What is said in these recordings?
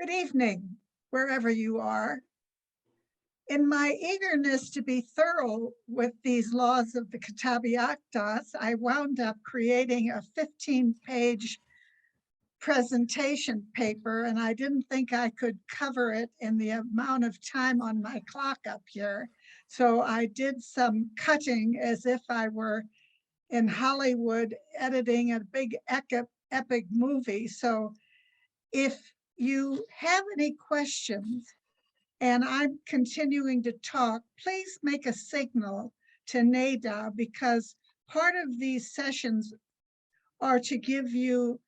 Good evening, wherever you are. In my eagerness to be thorough with these laws of the Kitab-i-Aqdas, I wound up creating a 15-page presentation paper, and I didn't think I could cover it in the amount of time on my clock up here. So I did some cutting as if I were in Hollywood editing a big epic movie. So if you have any questions and I'm continuing to talk, please make a signal to Nada, because part of these sessions are to give you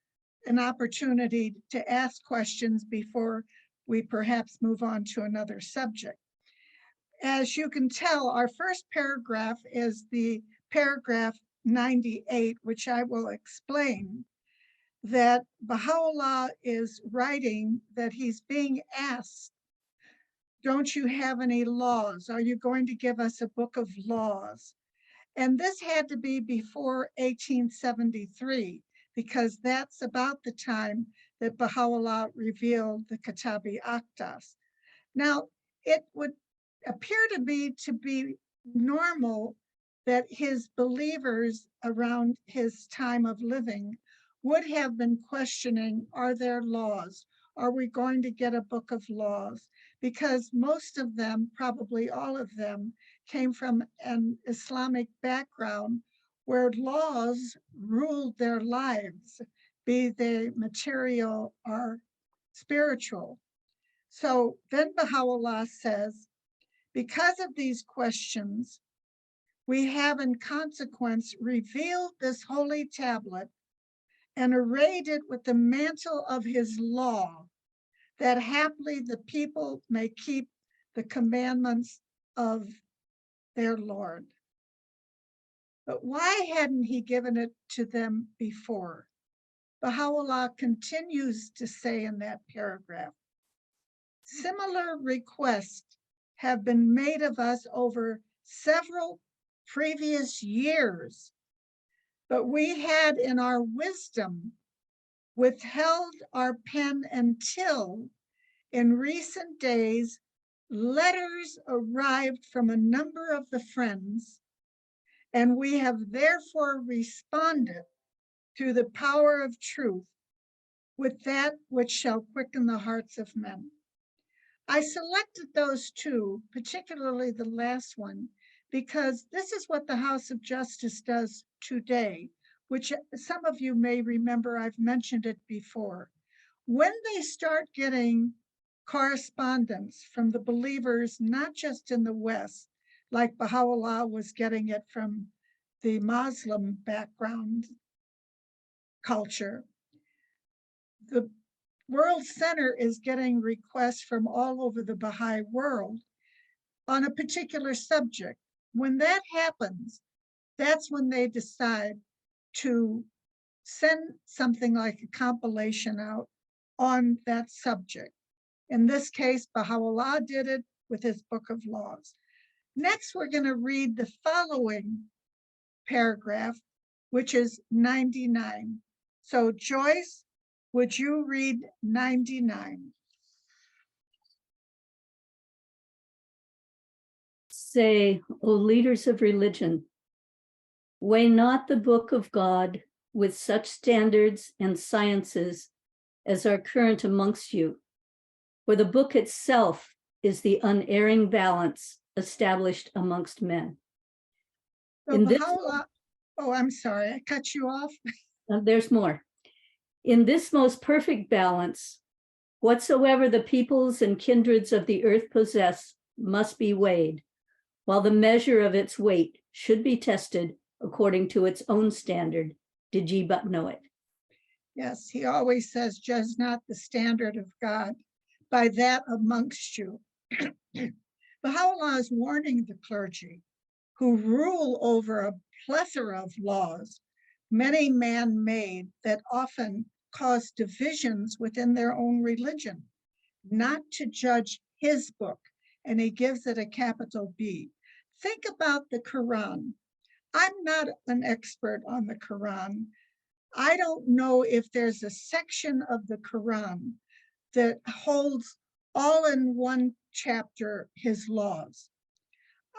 an opportunity to ask questions before we perhaps move on to another subject. As you can tell, our first paragraph is the paragraph 98, which I will explain, that Baha'u'llah is writing that he's being asked, don't you have any laws? Are you going to give us a book of laws? And this had to be before 1873, because that's about the time that Baha'u'llah revealed the Kitab-i-Aqdas. Now, it would appear to be normal that his believers around his time of living would have been questioning, are there laws? Are we going to get a book of laws? Because most of them, probably all of them, came from an Islamic background where laws ruled their lives, be they material or spiritual. So then Baha'u'llah says, because of these questions, we have in consequence revealed this holy tablet and arrayed it with the mantle of his law, that haply the people may keep the commandments of their Lord. But why hadn't he given it to them before? Baha'u'llah continues to say in that paragraph, similar requests have been made of us over several previous years, but we had in our wisdom withheld our pen until in recent days letters arrived from a number of the friends, and we have therefore responded through the power of truth with that which shall quicken the hearts of men. I selected those two, particularly the last one, because this is what the House of Justice does today, which some of you may remember, I've mentioned it before. When they start getting correspondence from the believers, not just in the West, like Baha'u'llah was getting it from the Muslim background culture, the World Center is getting requests from all over the Baha'i world on a particular subject. When that happens, that's when they decide to send something like a compilation out on that subject. In this case, Baha'u'llah did it with his Book of Laws. Next, we're going to read the following paragraph, which is 99. So Joyce, would you read 99? Say, O leaders of religion, weigh not the book of God with such standards and sciences as are current amongst you, for the book itself is the unerring balance established amongst men. So Baha'u'llah, oh, I'm sorry, I cut you off. There's more. In this most perfect balance, whatsoever the peoples and kindreds of the earth possess must be weighed, while the measure of its weight should be tested according to its own standard, did ye but know it. Yes, he always says, judge not the standard of God by that amongst you. Baha'u'llah is warning the clergy, who rule over a plethora of laws, many man-made, that often cause divisions within their own religion, not to judge his book, and he gives it a capital B. Think about the Quran. I'm not an expert on the Quran. I don't know if there's a section of the Quran that holds all in one chapter his laws.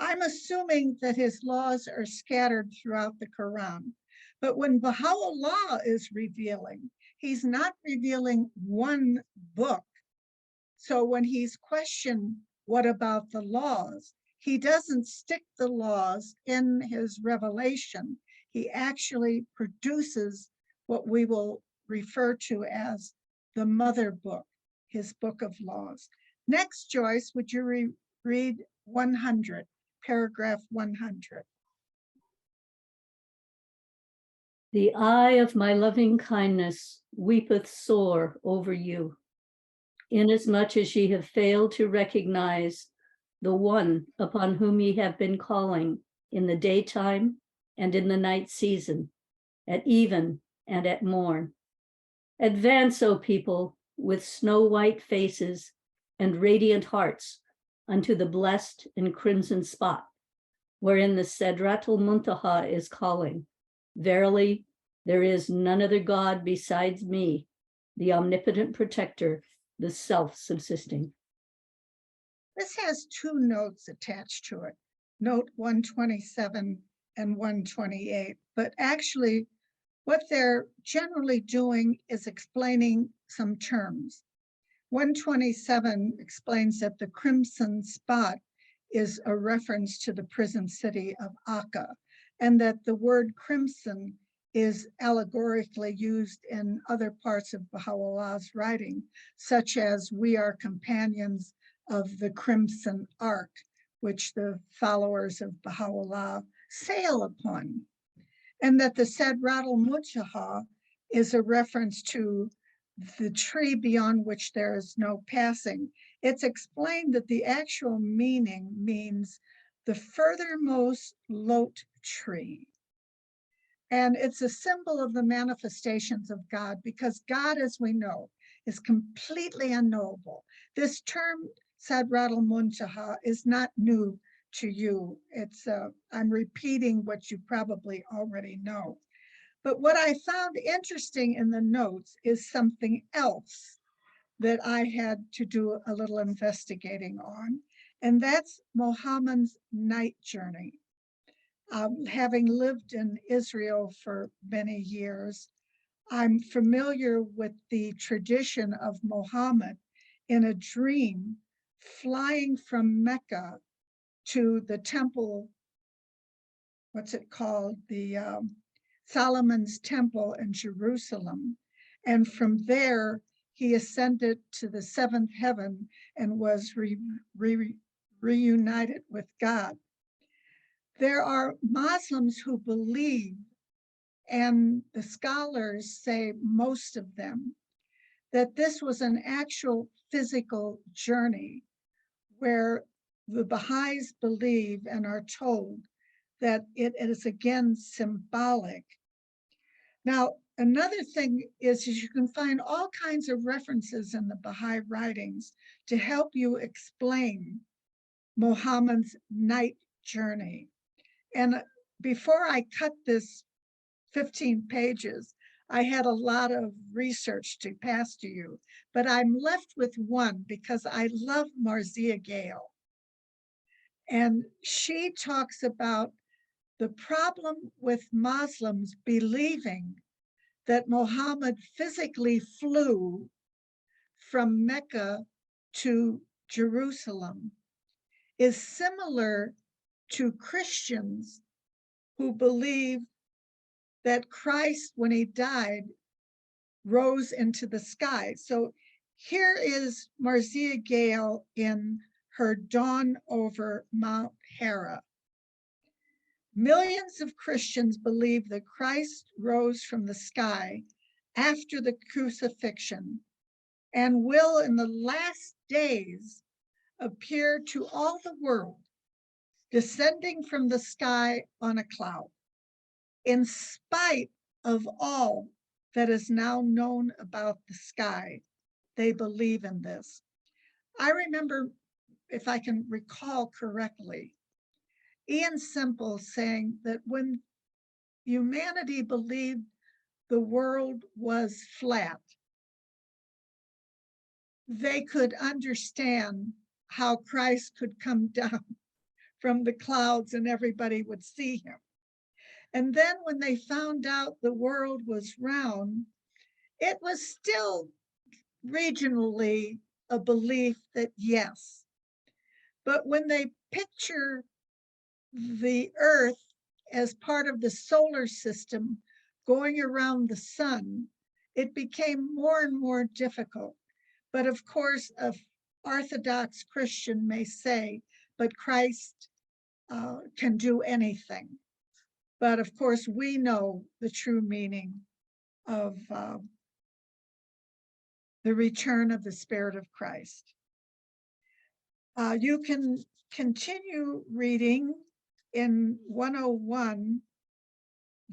I'm assuming that his laws are scattered throughout the Quran. But when Baha'u'llah is revealing, he's not revealing one book. So when he's questioned, what about the laws? He doesn't stick the laws in his revelation. He actually produces what we will refer to as the mother book, his book of laws. Next, Joyce, would you read 100, paragraph 100? The eye of my loving kindness weepeth sore over you, inasmuch as ye have failed to recognize the one upon whom ye have been calling in the daytime and in the night season, at even and at morn. Advance, O people, with snow-white faces and radiant hearts unto the blessed and crimson spot, wherein the Sidratul Muntaha is calling. Verily, there is none other God besides me, the omnipotent protector, the self-subsisting. This has two notes attached to it, note 127 and 128, but actually what they're generally doing is explaining some terms. 127 explains that the crimson spot is a reference to the prison city of Akka, and that the word crimson is allegorically used in other parts of Baha'u'llah's writing, such as we are companions of the Crimson Ark, which the followers of Baha'u'llah sail upon. And that the Sidratul Muntaha is a reference to the tree beyond which there is no passing. It's explained that the actual meaning means the furthermost lote tree. And it's a symbol of the manifestations of God, because God, as we know, is completely unknowable. This term, Sidratul Muntaha, is not new to you. I'm repeating what you probably already know. But what I found interesting in the notes is something else that I had to do a little investigating on, and that's Muhammad's night journey. Having lived in Israel for many years, I'm familiar with the tradition of Muhammad in a dream flying from Mecca to the temple, what's it called? The Solomon's temple in Jerusalem. And from there, he ascended to the seventh heaven and was reunited with God. There are Muslims who believe, and the scholars say most of them, that this was an actual physical journey where the Baha'is believe and are told that it is again symbolic. Now, another thing is you can find all kinds of references in the Baha'i writings to help you explain Muhammad's night journey. And before I cut this 15 pages, I had a lot of research to pass to you, but I'm left with one because I love Marzieh Gale. And she talks about the problem with Muslims believing that Muhammad physically flew from Mecca to Jerusalem is similar to Christians who believe that Christ, when he died, rose into the sky. So here is Marzieh Gale in her Dawn over Mount Hera. Millions of Christians believe that Christ rose from the sky after the crucifixion and will in the last days appear to all the world, descending from the sky on a cloud. In spite of all that is now known about the sky, they believe in this. I remember, if I can recall correctly, Ian Semple saying that when humanity believed the world was flat, they could understand how Christ could come down from the clouds and everybody would see him. And then when they found out the world was round, it was still regionally a belief that yes. But when they picture the earth as part of the solar system going around the sun, it became more and more difficult. But of course, an Orthodox Christian may say, but Christ can do anything. But of course, we know the true meaning of the return of the Spirit of Christ. You can continue reading in 101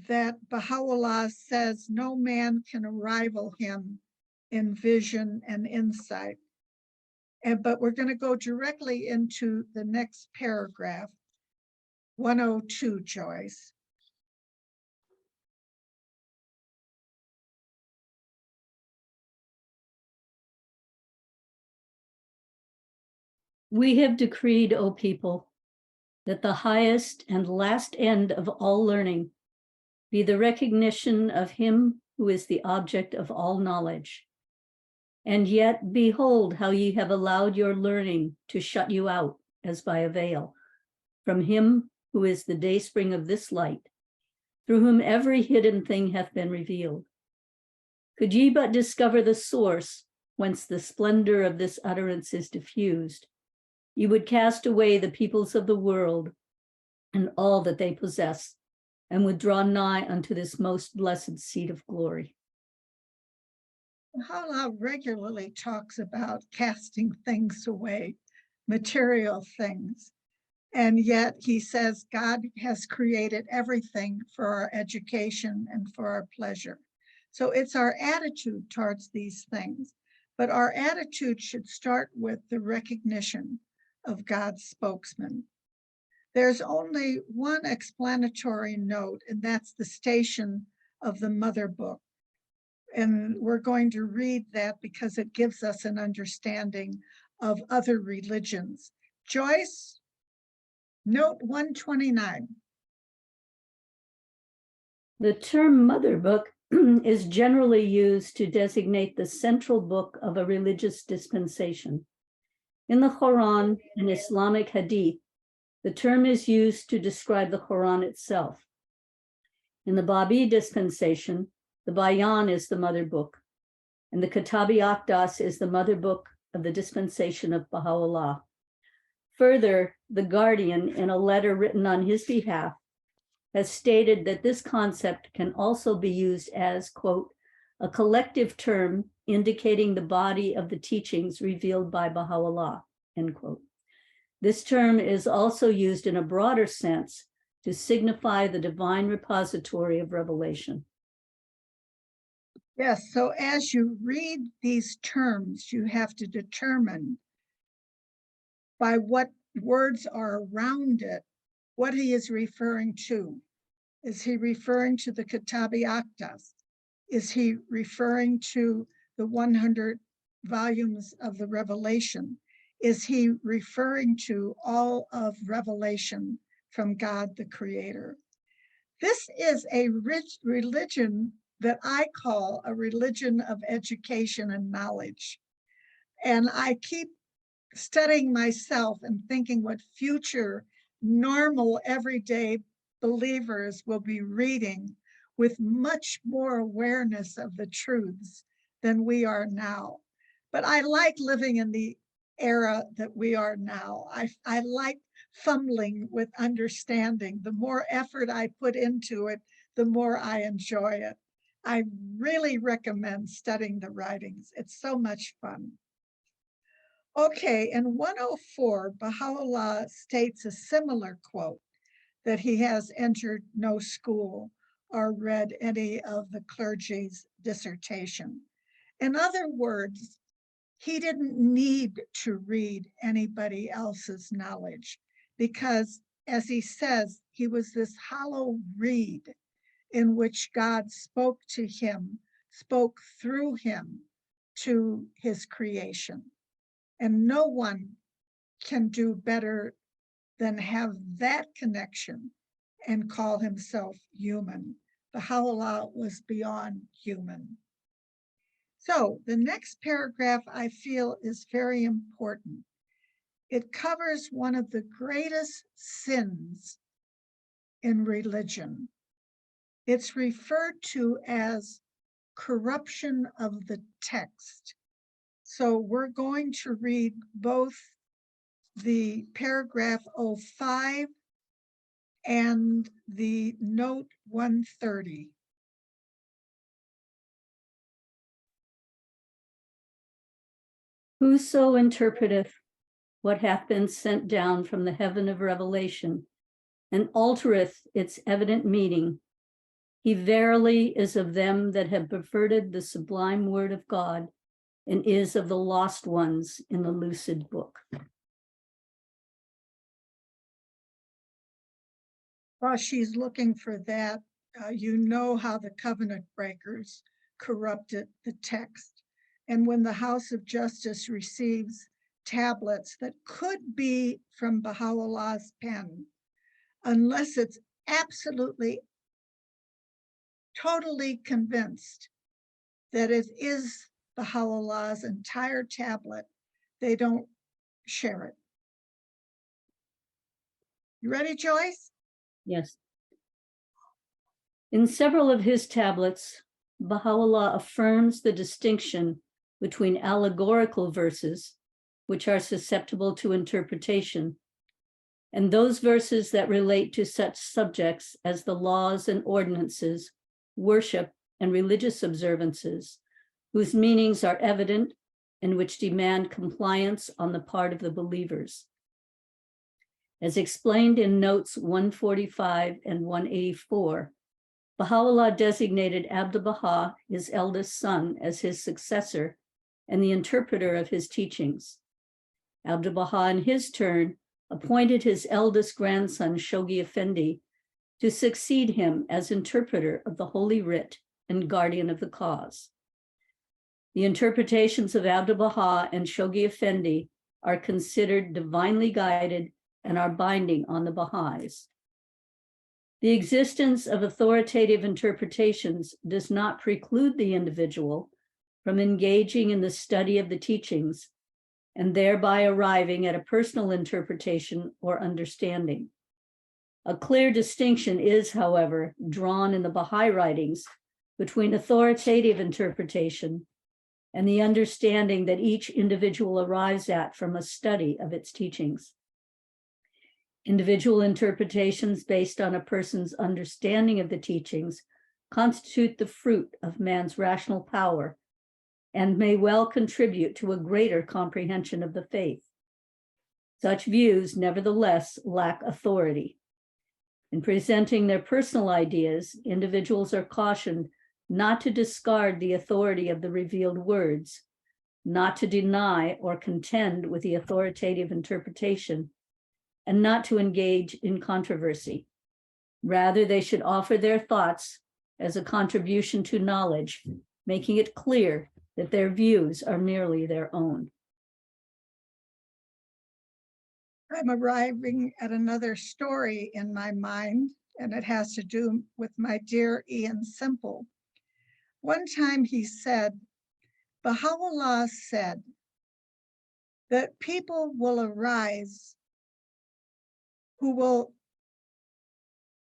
that Baha'u'llah says no man can rival him in vision and insight. But we're going to go directly into the next paragraph, 102, Joyce. We have decreed, O people, that the highest and last end of all learning be the recognition of him who is the object of all knowledge. And yet, behold how ye have allowed your learning to shut you out, as by a veil, from him who is the dayspring of this light, through whom every hidden thing hath been revealed. Could ye but discover the source whence the splendor of this utterance is diffused, you would cast away the peoples of the world and all that they possess, and would draw nigh unto this most blessed seat of glory. Baha'u'llah regularly talks about casting things away, material things. And yet he says God has created everything for our education and for our pleasure. So it's our attitude towards these things. But our attitude should start with the recognition of God's spokesman. There's only one explanatory note, and that's the station of the mother book. And we're going to read that because it gives us an understanding of other religions. Joyce, note 129. The term mother book is generally used to designate the central book of a religious dispensation. In the Quran and Islamic Hadith, the term is used to describe the Quran itself. In the Baha'i dispensation, the Bayan is the mother book, and the Kitab-i-Aqdas is the mother book of the dispensation of Baha'u'llah. Further, the Guardian, in a letter written on his behalf, has stated that this concept can also be used as, quote, a collective term indicating the body of the teachings revealed by Baha'u'llah, end quote. This term is also used in a broader sense to signify the divine repository of revelation. Yes, so as you read these terms, you have to determine by what words are around it, what he is referring to. Is he referring to the Kitab-i-Aqdas? Is he referring to the 100 volumes of the Revelation? Is he referring to all of Revelation from God the Creator? This is a rich religion that I call a religion of education and knowledge. And I keep studying myself and thinking what future normal everyday believers will be reading with much more awareness of the truths than we are now. But I like living in the era that we are now. I like fumbling with understanding. The more effort I put into it, the more I enjoy it. I really recommend studying the writings. It's so much fun. Okay, in 104, Baha'u'llah states a similar quote, that he has entered no school or read any of the clergy's dissertation. In other words, he didn't need to read anybody else's knowledge because, as he says, he was this hollow reed in which God spoke to him, spoke through him to his creation. And no one can do better than have that connection and call himself human. Baha'u'llah was beyond human. So the next paragraph I feel is very important. It covers one of the greatest sins in religion. It's referred to as corruption of the text. So we're going to read both the paragraph 05 and the note 130. Whoso interpreteth what hath been sent down from the heaven of revelation, and altereth its evident meaning, he verily is of them that have perverted the sublime word of God, and is of the lost ones in the lucid book. While she's looking for that, you know how the covenant breakers corrupted the text. And when the House of Justice receives tablets that could be from Baha'u'llah's pen, unless it's absolutely, totally convinced that it is Baha'u'llah's entire tablet, they don't share it. You ready, Joyce? Yes. In several of his tablets, Baha'u'llah affirms the distinction between allegorical verses, which are susceptible to interpretation, and those verses that relate to such subjects as the laws and ordinances, worship, and religious observances, whose meanings are evident and which demand compliance on the part of the believers. As explained in notes 145 and 184, Baha'u'llah designated Abdu'l-Baha, his eldest son, as his successor and the interpreter of his teachings. Abdu'l-Baha, in his turn, appointed his eldest grandson, Shoghi Effendi, to succeed him as interpreter of the Holy Writ and guardian of the cause. The interpretations of Abdu'l-Baha and Shoghi Effendi are considered divinely guided and are binding on the Baha'is. The existence of authoritative interpretations does not preclude the individual from engaging in the study of the teachings and thereby arriving at a personal interpretation or understanding. A clear distinction is, however, drawn in the Baha'i writings between authoritative interpretation and the understanding that each individual arrives at from a study of its teachings. Individual interpretations based on a person's understanding of the teachings constitute the fruit of man's rational power and may well contribute to a greater comprehension of the faith. Such views, nevertheless, lack authority. In presenting their personal ideas, individuals are cautioned not to discard the authority of the revealed words, not to deny or contend with the authoritative interpretation, and not to engage in controversy. Rather, they should offer their thoughts as a contribution to knowledge, making it clear that their views are merely their own. I'm arriving at another story in my mind, and it has to do with my dear Ian Simple. One time he said, Baha'u'llah said that people will arise who will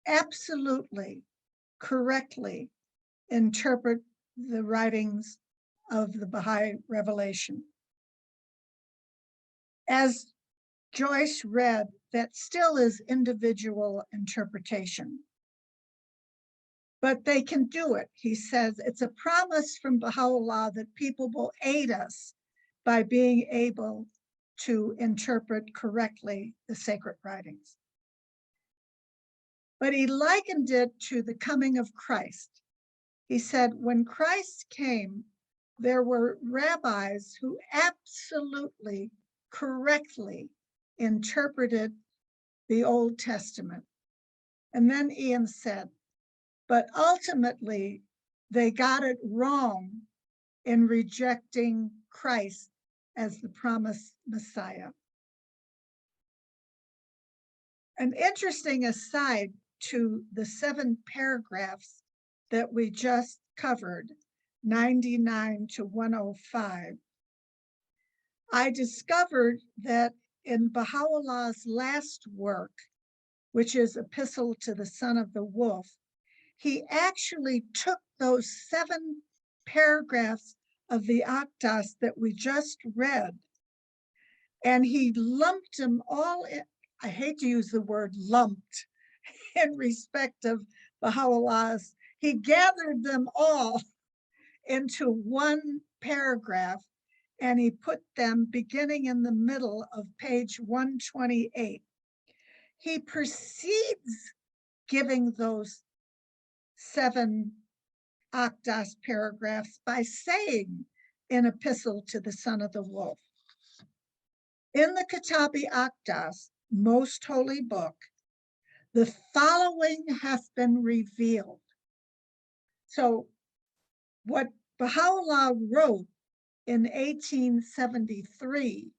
absolutely correctly interpret the writings of the Baha'i revelation. As Joyce read, that still is individual interpretation. But they can do it. He says it's a promise from Baha'u'llah that people will aid us by being able to interpret correctly the sacred writings. But he likened it to the coming of Christ. He said, when Christ came, there were rabbis who absolutely correctly interpreted the Old Testament. And then Ian said, but ultimately they got it wrong in rejecting Christ as the promised Messiah. An interesting aside to the 7 paragraphs that we just covered, 99 to 105, I discovered that in Baha'u'llah's last work, which is Epistle to the Son of the Wolf, he actually took those 7 paragraphs of the Aqdas that we just read, and he lumped them all in. I hate to use the word lumped in respect of Baha'u'llah's. He gathered them all into one paragraph, and he put them beginning in the middle of page 128. He precedes giving those 7 Aqdas paragraphs by saying in Epistle to the Son of the Wolf, in the Kitab-i-Aqdas, most holy book, the following hath been revealed. So what Baha'u'llah wrote in 1873,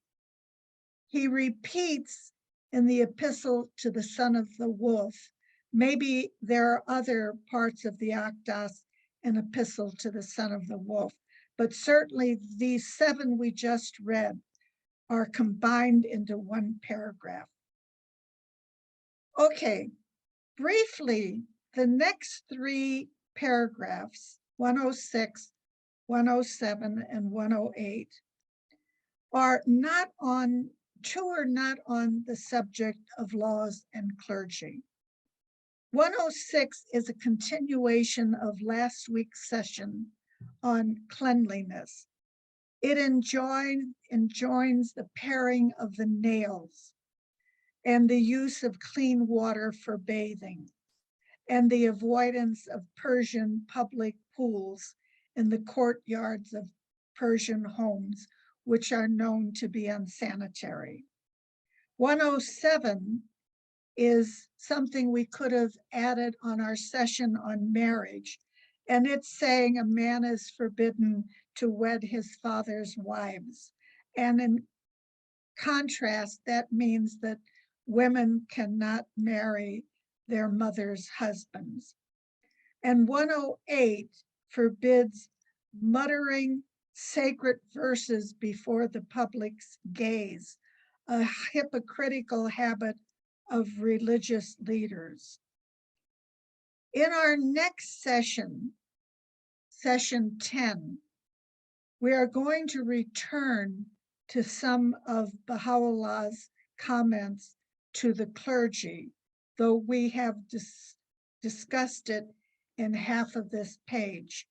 he repeats in the Epistle to the Son of the Wolf. Maybe there are other parts of the Aqdas in Epistle to the Son of the Wolf, but certainly these 7 we just read are combined into one paragraph. Okay, briefly, the next 3 paragraphs, 106, 107, and 108, are not on the subject of laws and clergy. 106 is a continuation of last week's session on cleanliness. It enjoins the paring of the nails and the use of clean water for bathing and the avoidance of Persian public pools in the courtyards of Persian homes, which are known to be unsanitary. 107 is something we could have added on our session on marriage, and it's saying a man is forbidden to wed his father's wives. And in contrast, that means that women cannot marry their mother's husbands. And 108 forbids muttering sacred verses before the public's gaze, a hypocritical habit of religious leaders. In our next session, session 10, we are going to return to some of Baha'u'llah's comments to the clergy, though we have discussed it in half of this page.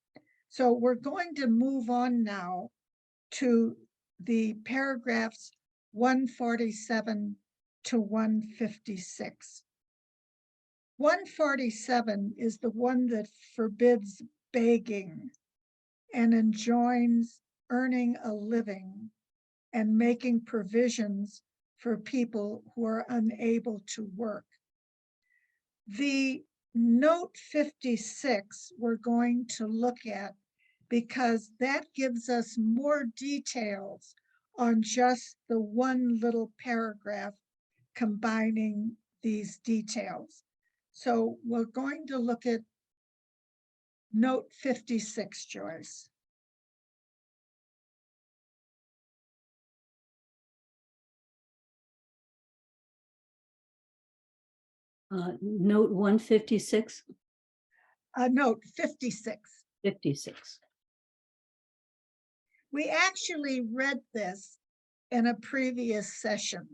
So we're going to move on now to the paragraphs 147 to 156. 147 is the one that forbids begging and enjoins earning a living and making provisions for people who are unable to work. The note 56 we're going to look at because that gives us more details on just the one little paragraph combining these details. So we're going to look at note 56, Joyce. Note 156? Note 56. 56. We actually read this in a previous session,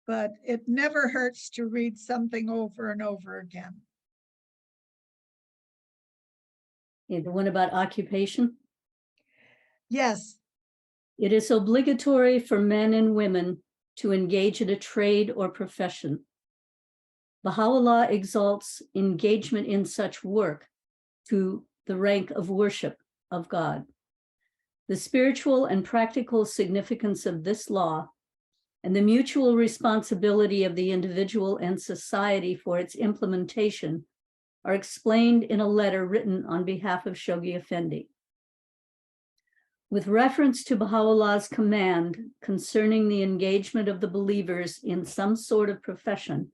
but it never hurts to read something over and over again. Okay, the one about occupation? Yes. It is obligatory for men and women to engage in a trade or profession. Baha'u'llah exalts engagement in such work to the rank of worship of God. The spiritual and practical significance of this law and the mutual responsibility of the individual and society for its implementation are explained in a letter written on behalf of Shoghi Effendi. With reference to Baha'u'llah's command concerning the engagement of the believers in some sort of profession,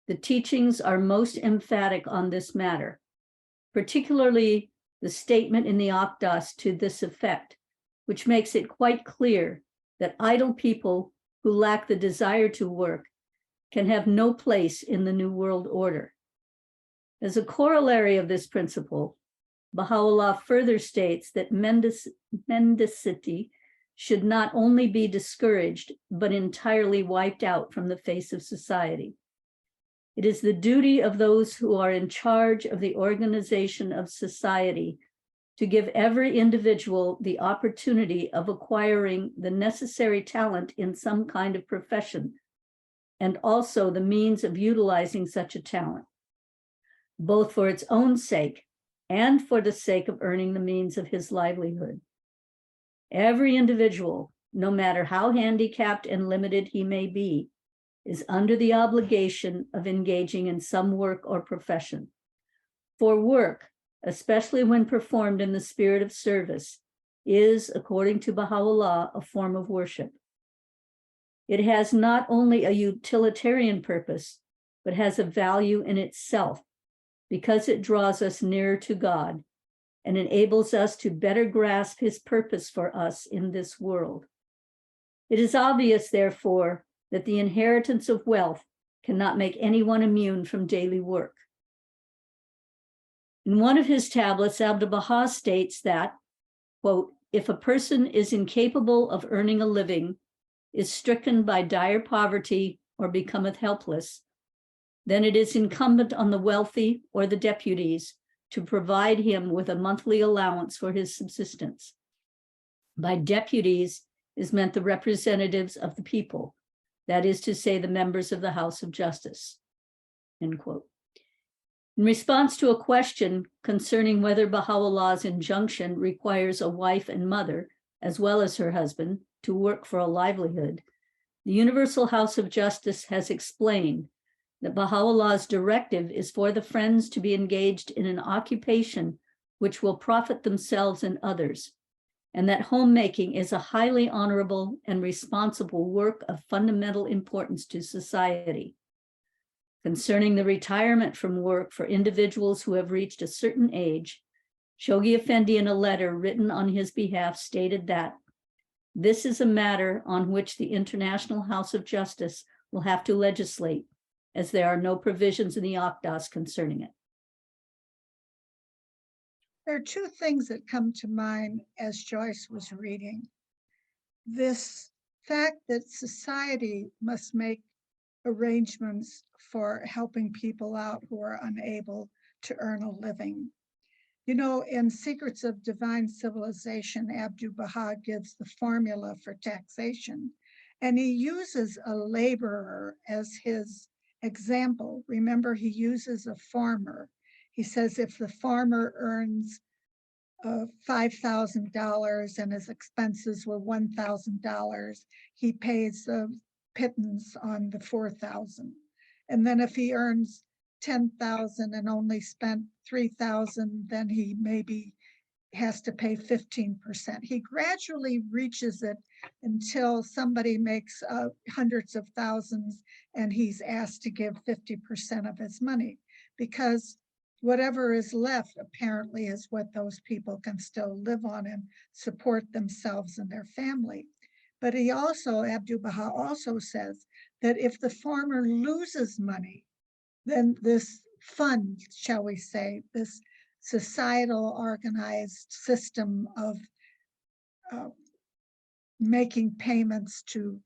the teachings are most emphatic on this matter, particularly the statement in the Aqdas to this effect, which makes it quite clear that idle people who lack the desire to work can have no place in the New World Order. As a corollary of this principle, Baha'u'llah further states that mendicity should not only be discouraged, but entirely wiped out from the face of society. It is the duty of those who are in charge of the organization of society to give every individual the opportunity of acquiring the necessary talent in some kind of profession, and also the means of utilizing such a talent, both for its own sake and for the sake of earning the means of his livelihood. Every individual, no matter how handicapped and limited he may be, is under the obligation of engaging in some work or profession. For work, especially when performed in the spirit of service, is, according to Baha'u'llah, a form of worship. It has not only a utilitarian purpose, but has a value in itself, because it draws us nearer to God and enables us to better grasp his purpose for us in this world. It is obvious, therefore, that the inheritance of wealth cannot make anyone immune from daily work. In one of his tablets, Abdu'l-Baha states that, quote, if a person is incapable of earning a living, is stricken by dire poverty, or becometh helpless, then it is incumbent on the wealthy or the deputies to provide him with a monthly allowance for his subsistence. By deputies is meant the representatives of the people, that is to say, the members of the House of Justice, end quote. In response to a question concerning whether Baha'u'llah's injunction requires a wife and mother, as well as her husband, to work for a livelihood, the Universal House of Justice has explained that Baha'u'llah's directive is for the friends to be engaged in an occupation which will profit themselves and others, and that homemaking is a highly honorable and responsible work of fundamental importance to society. Concerning the retirement from work for individuals who have reached a certain age, Shoghi Effendi, in a letter written on his behalf, stated that this is a matter on which the International House of Justice will have to legislate, as there are no provisions in the Aqdas concerning it. There are two things that come to mind as Joyce was reading. This fact that society must make arrangements for helping people out who are unable to earn a living. You know, in Secrets of Divine Civilization, Abdu'l-Baha gives the formula for taxation, and he uses a laborer as his example. Remember, he uses a farmer. He says if the farmer earns $5,000 and his expenses were $1,000, he pays the pittance on the 4,000. And then if he earns 10,000 and only spent 3,000, then he maybe has to pay 15%. He gradually reaches it until somebody makes hundreds of thousands and he's asked to give 50% of his money, because whatever is left apparently is what those people can still live on and support themselves and their family. But he also, Abdu'l-Baha also says that if the farmer loses money, then this fund, shall we say, this societal organized system of making payments to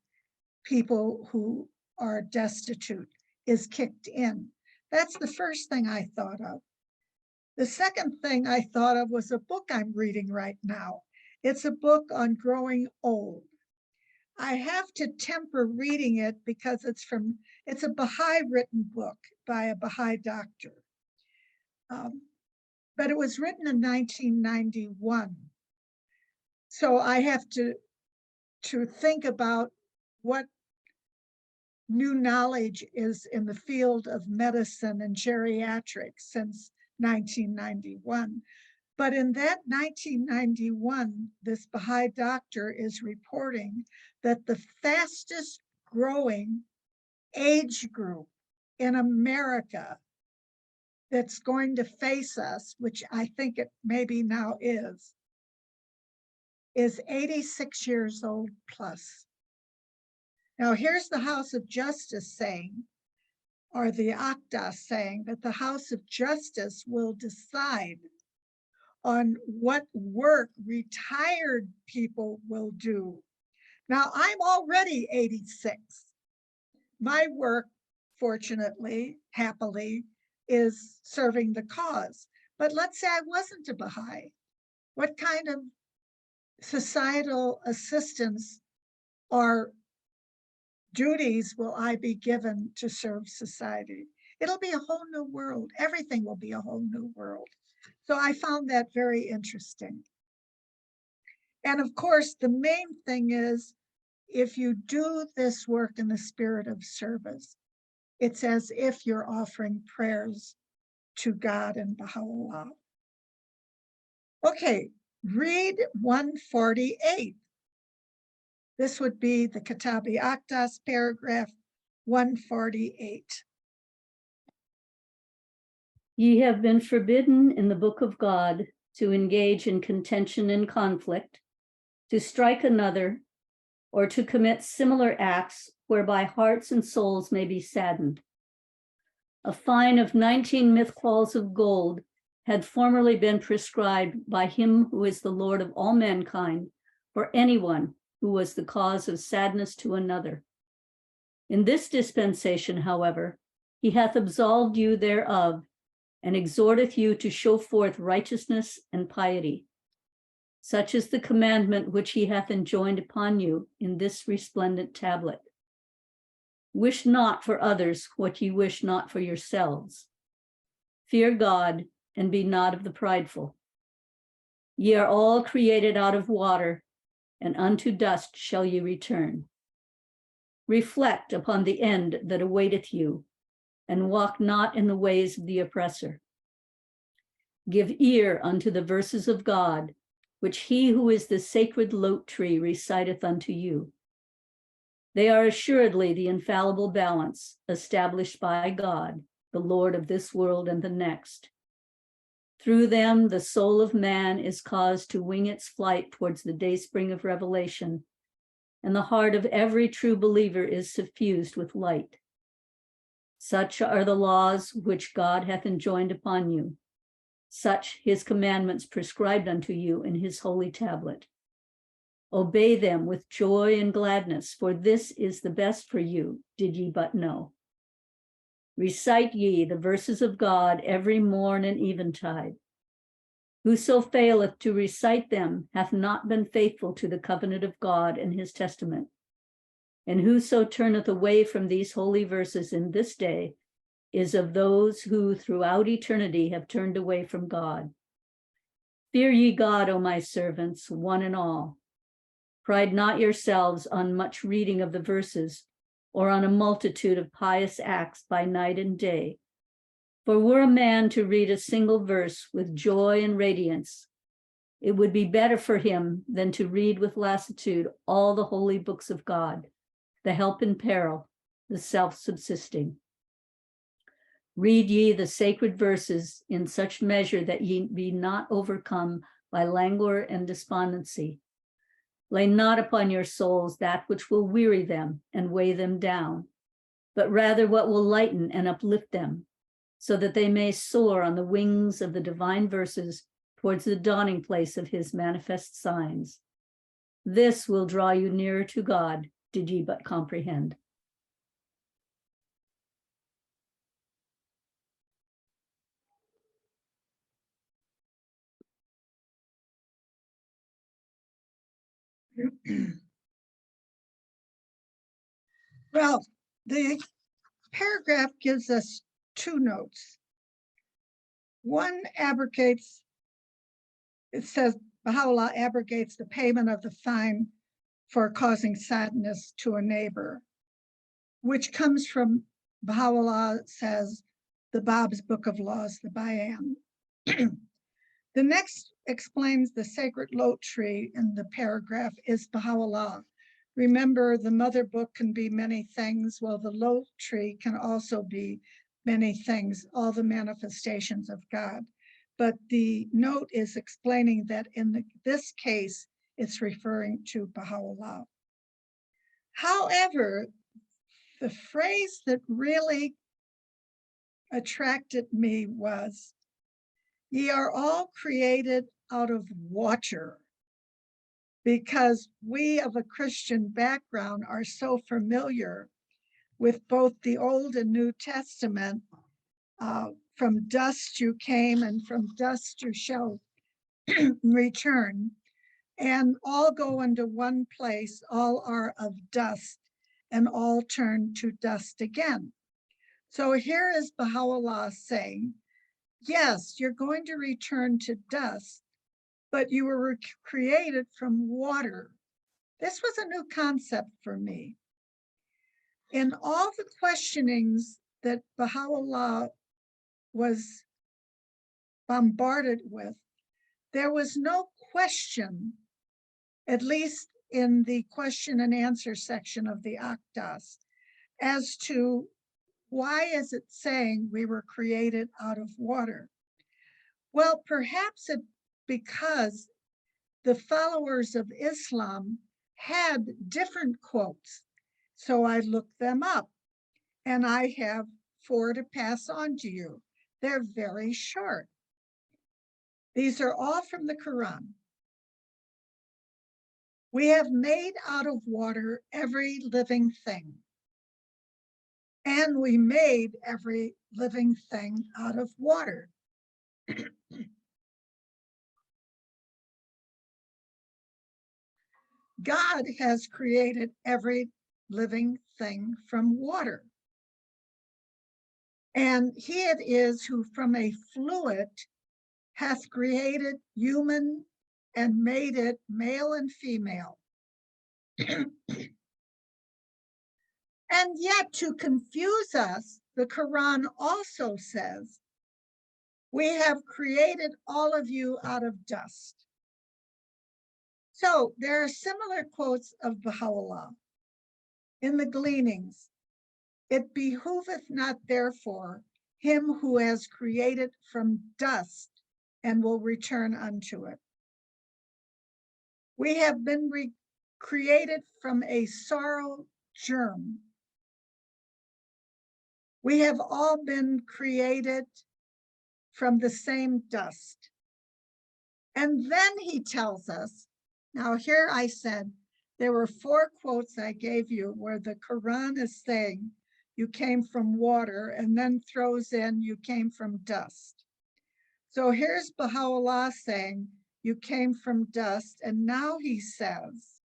people who are destitute is kicked in. That's the first thing I thought of. The second thing I thought of was a book I'm reading right now. It's a book on growing old. I have to temper reading it because it's a Baha'i written book by a Baha'i doctor. But it was written in 1991. So I have to think about what new knowledge is in the field of medicine and geriatrics since 1991. But in that 1991, this Baha'i doctor is reporting that the fastest growing age group in America that's going to face us, which I think it maybe now is 86 years old plus. Now, here's the House of Justice saying, or the Aqdas saying, that the House of Justice will decide on what work retired people will do. Now, I'm already 86. My work, fortunately, happily, is serving the cause. But let's say I wasn't a Baha'i. What kind of societal assistance or duties will I be given to serve society? It'll be a whole new world. Everything will be a whole new world. So I found that very interesting. And of course, the main thing is, if you do this work in the spirit of service, it's as if you're offering prayers to God and Baha'u'llah. Okay, read 148. This would be the Kitab-i-Aqdas, paragraph 148. Ye have been forbidden in the book of God to engage in contention and conflict, to strike another, or to commit similar acts whereby hearts and souls may be saddened. A fine of 19 mithqals of gold had formerly been prescribed by him who is the Lord of all mankind for anyone who was the cause of sadness to another. In this dispensation, however, he hath absolved you thereof, and exhorteth you to show forth righteousness and piety. Such is the commandment which he hath enjoined upon you in this resplendent tablet. Wish not for others what ye wish not for yourselves. Fear God, and be not of the prideful. Ye are all created out of water, and unto dust shall ye return. Reflect upon the end that awaiteth you, and walk not in the ways of the oppressor. Give ear unto the verses of God, which he who is the sacred lote tree reciteth unto you. They are assuredly the infallible balance established by God, the Lord of this world and the next. Through them, the soul of man is caused to wing its flight towards the dayspring of revelation, and the heart of every true believer is suffused with light. Such are the laws which God hath enjoined upon you, such his commandments prescribed unto you in his holy tablet. Obey them with joy and gladness, for this is the best for you, did ye but know. Recite ye the verses of God every morn and eventide. Whoso faileth to recite them hath not been faithful to the covenant of God and his testament. And whoso turneth away from these holy verses in this day is of those who throughout eternity have turned away from God. Fear ye God, O my servants, one and all. Pride not yourselves on much reading of the verses, or on a multitude of pious acts by night and day. For were a man to read a single verse with joy and radiance, it would be better for him than to read with lassitude all the holy books of God, the help in peril, the self-subsisting. Read ye the sacred verses in such measure that ye be not overcome by languor and despondency. Lay not upon your souls that which will weary them and weigh them down, but rather what will lighten and uplift them, so that they may soar on the wings of the divine verses towards the dawning place of his manifest signs. This will draw you nearer to God, did ye but comprehend. Well, the paragraph gives us two notes. One abrogates, it says Baha'u'llah abrogates the payment of the fine for causing sadness to a neighbor, which comes from Baha'u'llah says the Bab's Book of Laws, the Bayan. The next explains the sacred lote tree in the paragraph is Baha'u'llah. Remember, the mother book can be many things. Well, the lote tree can also be many things, all the manifestations of God. But the note is explaining that in this case, it's referring to Baha'u'llah. However, the phrase that really attracted me was, "Ye are all created out of water," because we of a Christian background are so familiar with both the Old and New Testament. From dust you came, and from dust you shall return. And all go into one place, all are of dust, and all turn to dust again. So here is Baha'u'llah saying, yes, you're going to return to dust, but you were created from water. This was a new concept for me. In all the questionings that Baha'u'llah was bombarded with, there was no question, at least in the question and answer section of the Aqdas, as to why is it saying we were created out of water? Well, perhaps it because the followers of Islam had different quotes. So I looked them up, and I have 4 to pass on to you. They're very short. These are all from the Quran. We have made out of water every living thing, and we made every living thing out of water. God has created every living thing from water. And he it is who from a fluid hath created human and made it male and female. And yet, to confuse us, the Quran also says, we have created all of you out of dust. So there are similar quotes of Baha'u'llah. In the gleanings, it behooveth not therefore him who has created from dust and will return unto it. We have been created from a sorrow germ. We have all been created from the same dust. And then he tells us, now here I said, there were 4 quotes I gave you where the Quran is saying you came from water and then throws in you came from dust. So here's Baha'u'llah saying you came from dust, and now he says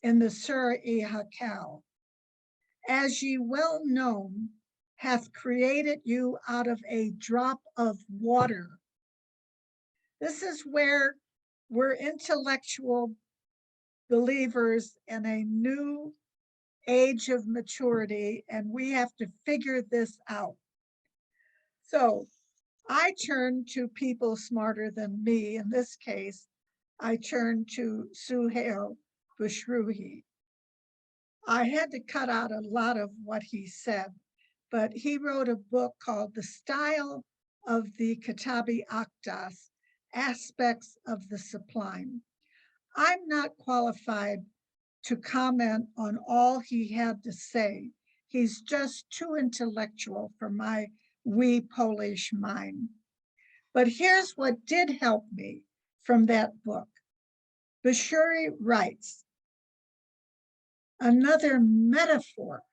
in the Kitab-i-Aqdas, as ye well known, hath created you out of a drop of water. This is where we're intellectual believers in a new age of maturity, and we have to figure this out. So I turn to people smarter than me. In this case, I turn to Suhail Bashruhi. I had to cut out a lot of what he said, but he wrote a book called The Style of the Kitab-i-Aqdas, Aspects of the Sublime. I'm not qualified to comment on all he had to say. He's just too intellectual for my wee Polish mind. But here's what did help me from that book. Bashuri writes, another metaphor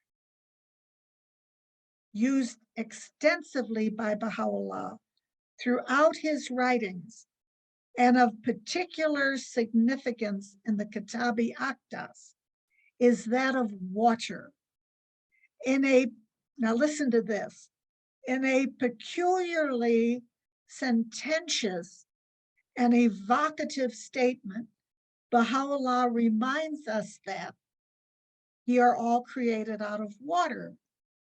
used extensively by Baha'u'llah throughout his writings and of particular significance in the Kitab-i-Aqdas is that of water. Now listen to this, in a peculiarly sententious and evocative statement, Baha'u'llah reminds us that ye are all created out of water,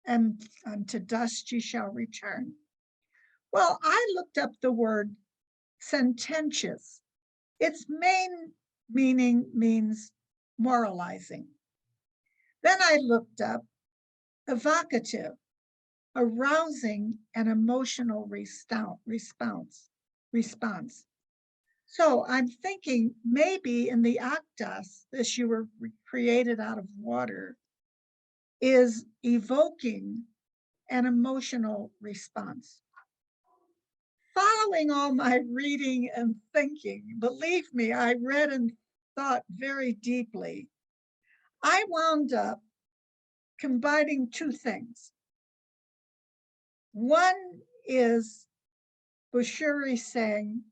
and unto dust ye shall return. Well, I looked up the word sententious. Its main meaning means moralizing. Then I looked up evocative, arousing an emotional response. So I'm thinking maybe in the Aqdas, this you were created out of water, is evoking an emotional response. Following all my reading and thinking, believe me, I read and thought very deeply. I wound up combining two things. One is Bushiri saying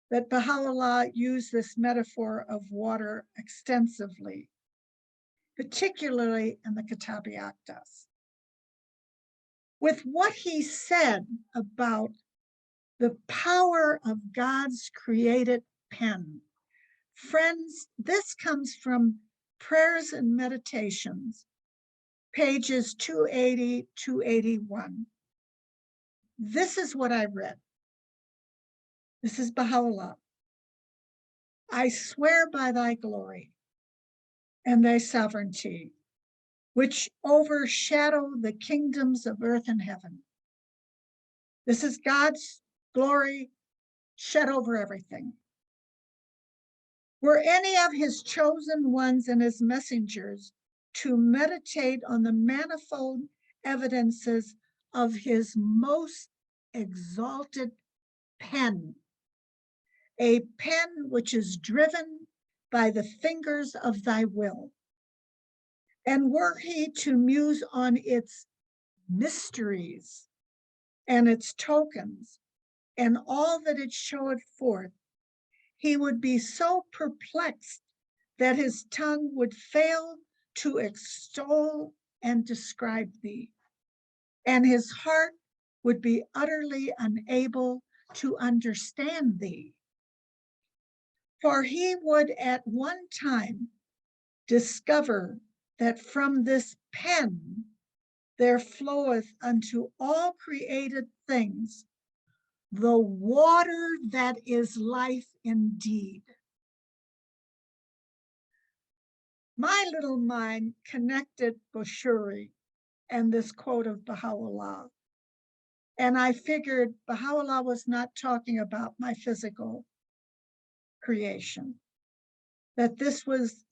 that Baha'u'llah used this metaphor of water extensively, particularly in the Kitab-i-Aqdas. With what he said about the power of God's created pen. Friends, this comes from Prayers and Meditations, pages 280, 281. This is what I read. This is Baha'u'llah. I swear by thy glory and thy sovereignty, which overshadow the kingdoms of earth and heaven. This is God's glory shed over everything. Were any of his chosen ones and his messengers to meditate on the manifold evidences of his most exalted pen, a pen which is driven by the fingers of thy will, and were he to muse on its mysteries and its tokens and all that it showed forth, he would be so perplexed that his tongue would fail to extol and describe thee, and his heart would be utterly unable to understand thee. For he would at one time discover that from this pen there floweth unto all created things the water that is life indeed. My little mind connected Bushiri and this quote of Baha'u'llah. And I figured Baha'u'llah was not talking about my physical creation, that this was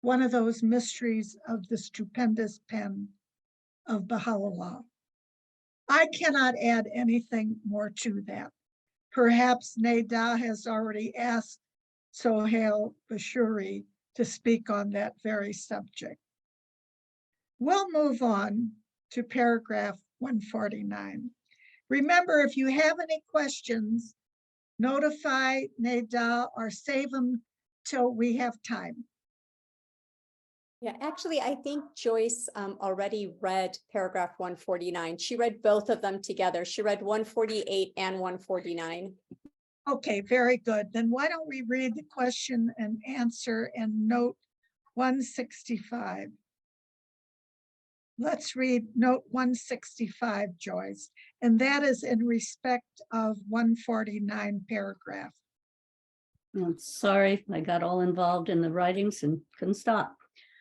one of those mysteries of the stupendous pen of Baha'u'llah. I cannot add anything more to that. Perhaps Neda has already asked Sohail Bashuri to speak on that very subject. We'll move on to paragraph 149. Remember, if you have any questions, notify Neda or save them till we have time. Yeah, actually, I think Joyce already read paragraph 149. She read both of them together. She read 148 and 149. Okay, very good. Then why don't we read the question and answer and note 165. Let's read note 165, Joyce, and that is in respect of 149 paragraph. I'm sorry, I got all involved in the writings and couldn't stop.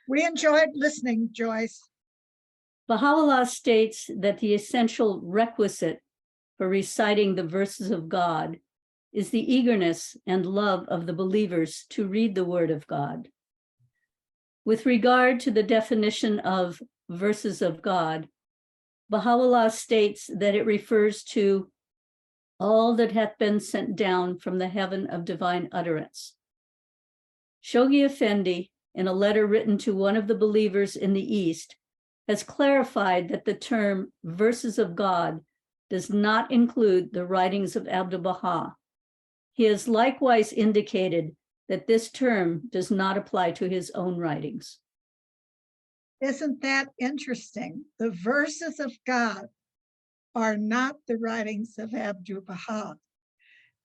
We enjoyed listening, Joyce. Baha'u'llah states that the essential requisite for reciting the verses of God is the eagerness and love of the believers to read the word of God. With regard to the definition of verses of God, Baha'u'llah states that it refers to all that hath been sent down from the heaven of divine utterance. Shoghi Effendi, in a letter written to one of the believers in the East, has clarified that the term verses of God does not include the writings of Abdu'l-Baha. He has likewise indicated that this term does not apply to his own writings. Isn't that interesting? The verses of God are not the writings of Abdu'l-Baha.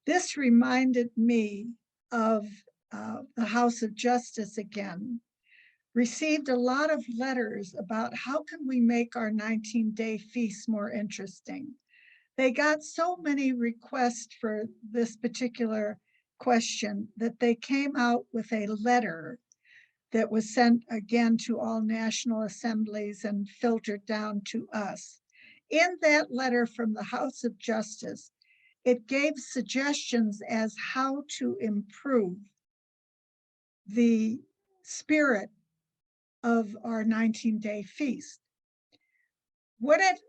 This reminded me of the House of Justice again. Received a lot of letters about how can we make our 19-day feast more interesting. They got so many requests for this particular question that they came out with a letter that was sent again to all national assemblies and filtered down to us. In that letter from the House of Justice, it gave suggestions as how to improve the spirit of our 19-day feast. When it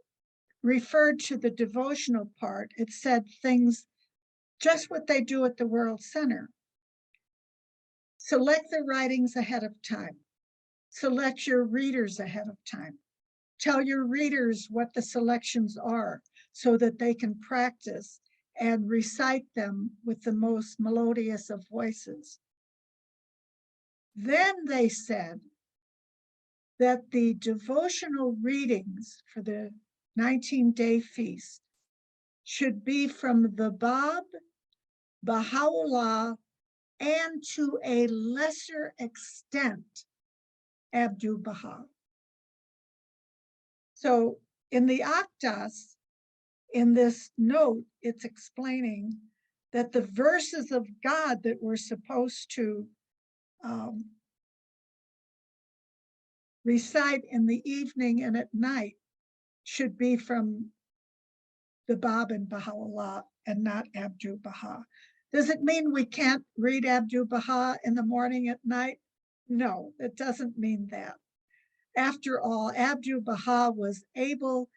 referred to the devotional part, it said things just what they do at the World Center. Select the writings ahead of time. Select your readers ahead of time. Tell your readers what the selections are so that they can practice and recite them with the most melodious of voices. Then they said that the devotional readings for the 19-day feast should be from the Bab, Baha'u'llah, and to a lesser extent, Abdu'l-Baha. So in the Aqdas, in this note, it's explaining that the verses of God that we're supposed to recite in the evening and at night should be from the Bab and Baha'u'llah and not Abdu'l-Baha. Does it mean we can't read Abdu'l-Baha in the morning at night? No, it doesn't mean that. After all, Abdu'l-Baha was able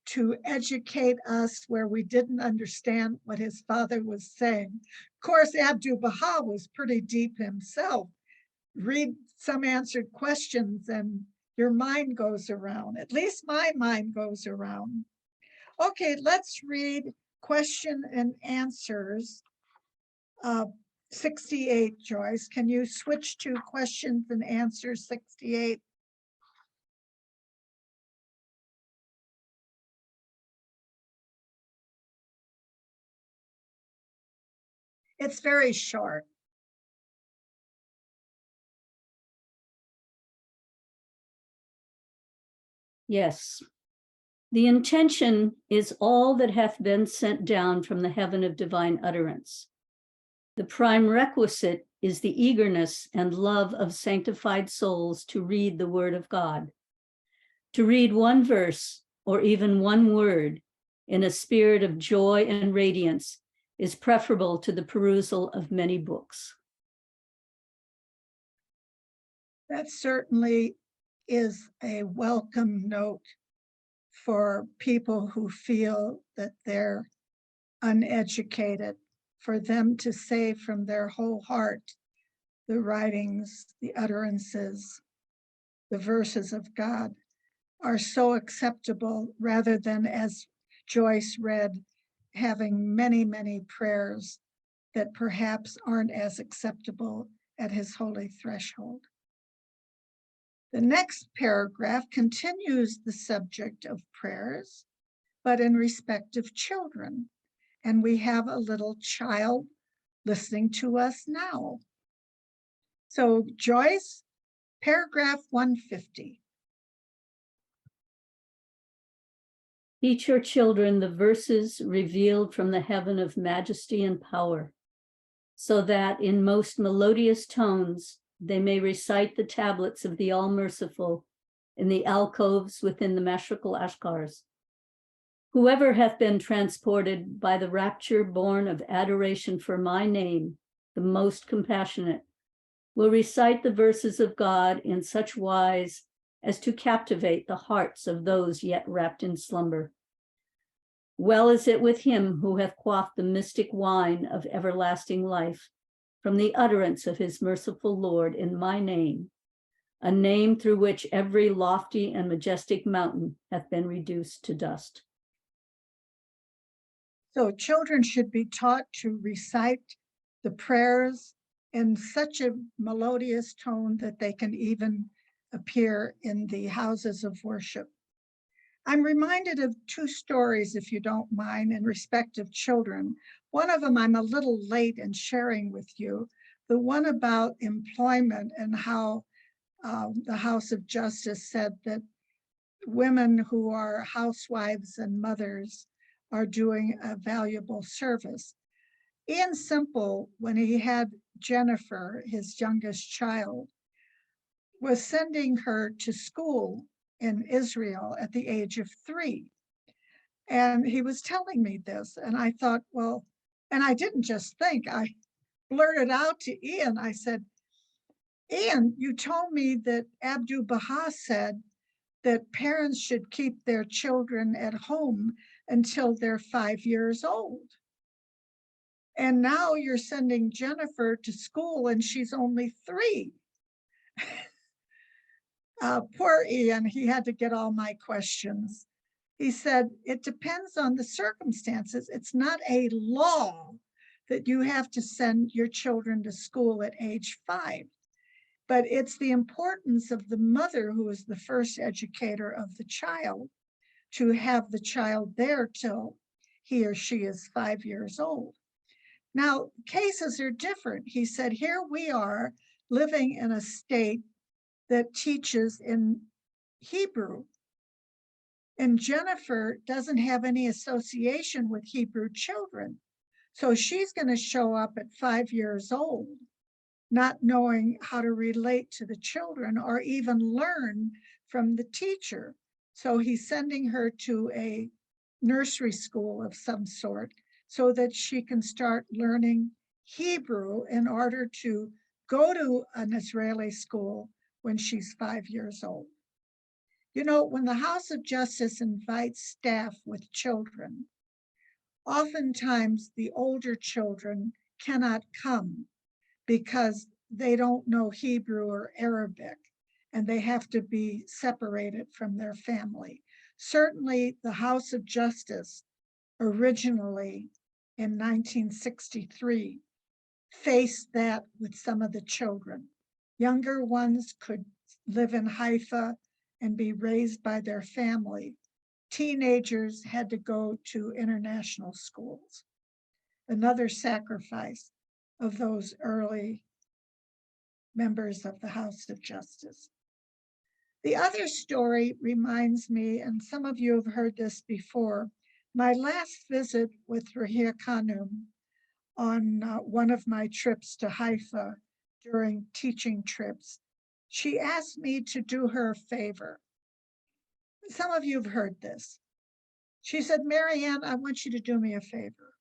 to educate us where we didn't understand what his father was saying. Of course, Abdu'l-Baha was pretty deep himself. Read some answered questions and your mind goes around. At least my mind goes around. Okay, let's read question and answers. 68, Joyce. Can you switch to questions and answers 68? It's very short. Yes. The intention is all that hath been sent down from the heaven of divine utterance. The prime requisite is the eagerness and love of sanctified souls to read the word of God. To read one verse or even one word in a spirit of joy and radiance is preferable to the perusal of many books. That certainly is a welcome note for people who feel that they're uneducated, for them to say from their whole heart the writings, the utterances, the verses of God are so acceptable, rather than, as Joyce read, having many, many prayers that perhaps aren't as acceptable at his holy threshold. The next paragraph continues the subject of prayers, but in respect of children. And we have a little child listening to us now. So Joyce, paragraph 150. Teach your children the verses revealed from the heaven of majesty and power, so that in most melodious tones they may recite the tablets of the All-Merciful in the alcoves within the Mashriqal Ashkars. Whoever hath been transported by the rapture born of adoration for my name, the most compassionate, will recite the verses of God in such wise as to captivate the hearts of those yet wrapped in slumber. Well is it with him who hath quaffed the mystic wine of everlasting life from the utterance of his merciful Lord in my name, a name through which every lofty and majestic mountain hath been reduced to dust. So children should be taught to recite the prayers in such a melodious tone that they can even appear in the houses of worship. I'm reminded of two stories, if you don't mind, in respect of children. One of them I'm a little late in sharing with you, the one about employment and how the House of Justice said that women who are housewives and mothers are doing a valuable service. Ian Simple, when he had Jennifer, his youngest child, was sending her to school in Israel at the age of 3. And he was telling me this, and I thought, well, and I didn't just think, I blurted out to Ian, I said, Ian, you told me that Abdul Baha said that parents should keep their children at home until they're 5 years old. And now you're sending Jennifer to school and she's only 3. Poor Ian, he had to get all my questions. He said, it depends on the circumstances. It's not a law that you have to send your children to school at age 5, but it's the importance of the mother, who is the first educator of the child, to have the child there till he or she is 5 years old. Now, cases are different. He said, here we are living in a state that teaches in Hebrew, and Jennifer doesn't have any association with Hebrew children. So she's going to show up at 5 years old, not knowing how to relate to the children or even learn from the teacher. So he's sending her to a nursery school of some sort so that she can start learning Hebrew in order to go to an Israeli school when she's 5 years old. You know, when the House of Justice invites staff with children, oftentimes the older children cannot come because they don't know Hebrew or Arabic, and they have to be separated from their family. Certainly, the House of Justice originally in 1963 faced that with some of the children. Younger ones could live in Haifa and be raised by their family. Teenagers had to go to international schools. Another sacrifice of those early members of the House of Justice. The other story reminds me, and some of you have heard this before, my last visit with Rahia Khanum on one of my trips to Haifa during teaching trips. She asked me to do her a favor. Some of you have heard this. She said, Marianne, I want you to do me a favor.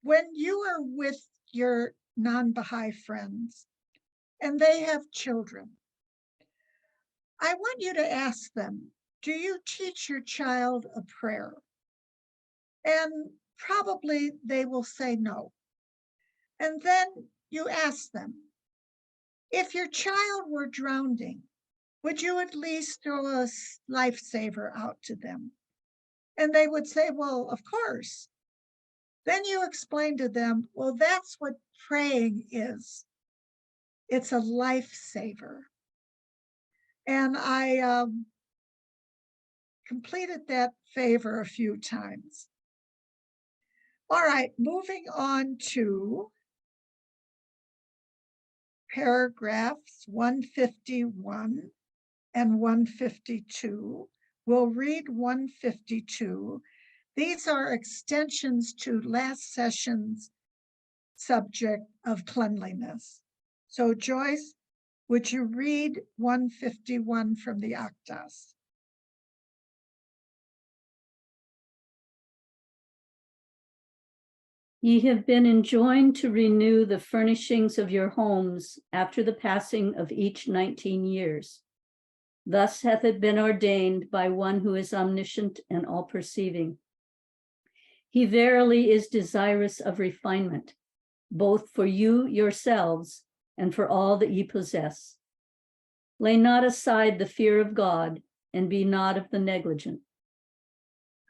When you are with your non-Baha'i friends and they have children, I want you to ask them, do you teach your child a prayer? And probably they will say no. And then you ask them, if your child were drowning, would you at least throw a lifesaver out to them? And they would say, well, of course. Then you explain to them, well, that's what praying is. It's a lifesaver. And I completed that favor a few times. All right, moving on to paragraphs 151 and 152. We'll read 152. These are extensions to last session's subject of cleanliness. So Joyce, would you read 151 from the Aqdas? Ye have been enjoined to renew the furnishings of your homes after the passing of each 19 years. Thus hath it been ordained by one who is omniscient and all-perceiving. He verily is desirous of refinement, both for you yourselves and for all that ye possess. Lay not aside the fear of God, and be not of the negligent.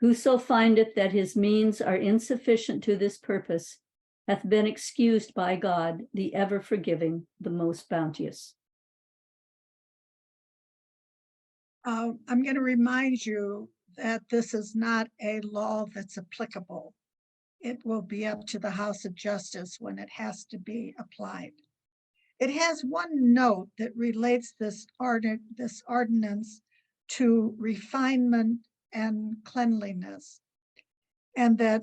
Whoso findeth that his means are insufficient to this purpose hath been excused by God, the ever forgiving, the most bounteous. I'm going to remind you that this is not a law that's applicable. It will be up to the House of Justice when it has to be applied. It has one note that relates this ordinance to refinement and cleanliness. and that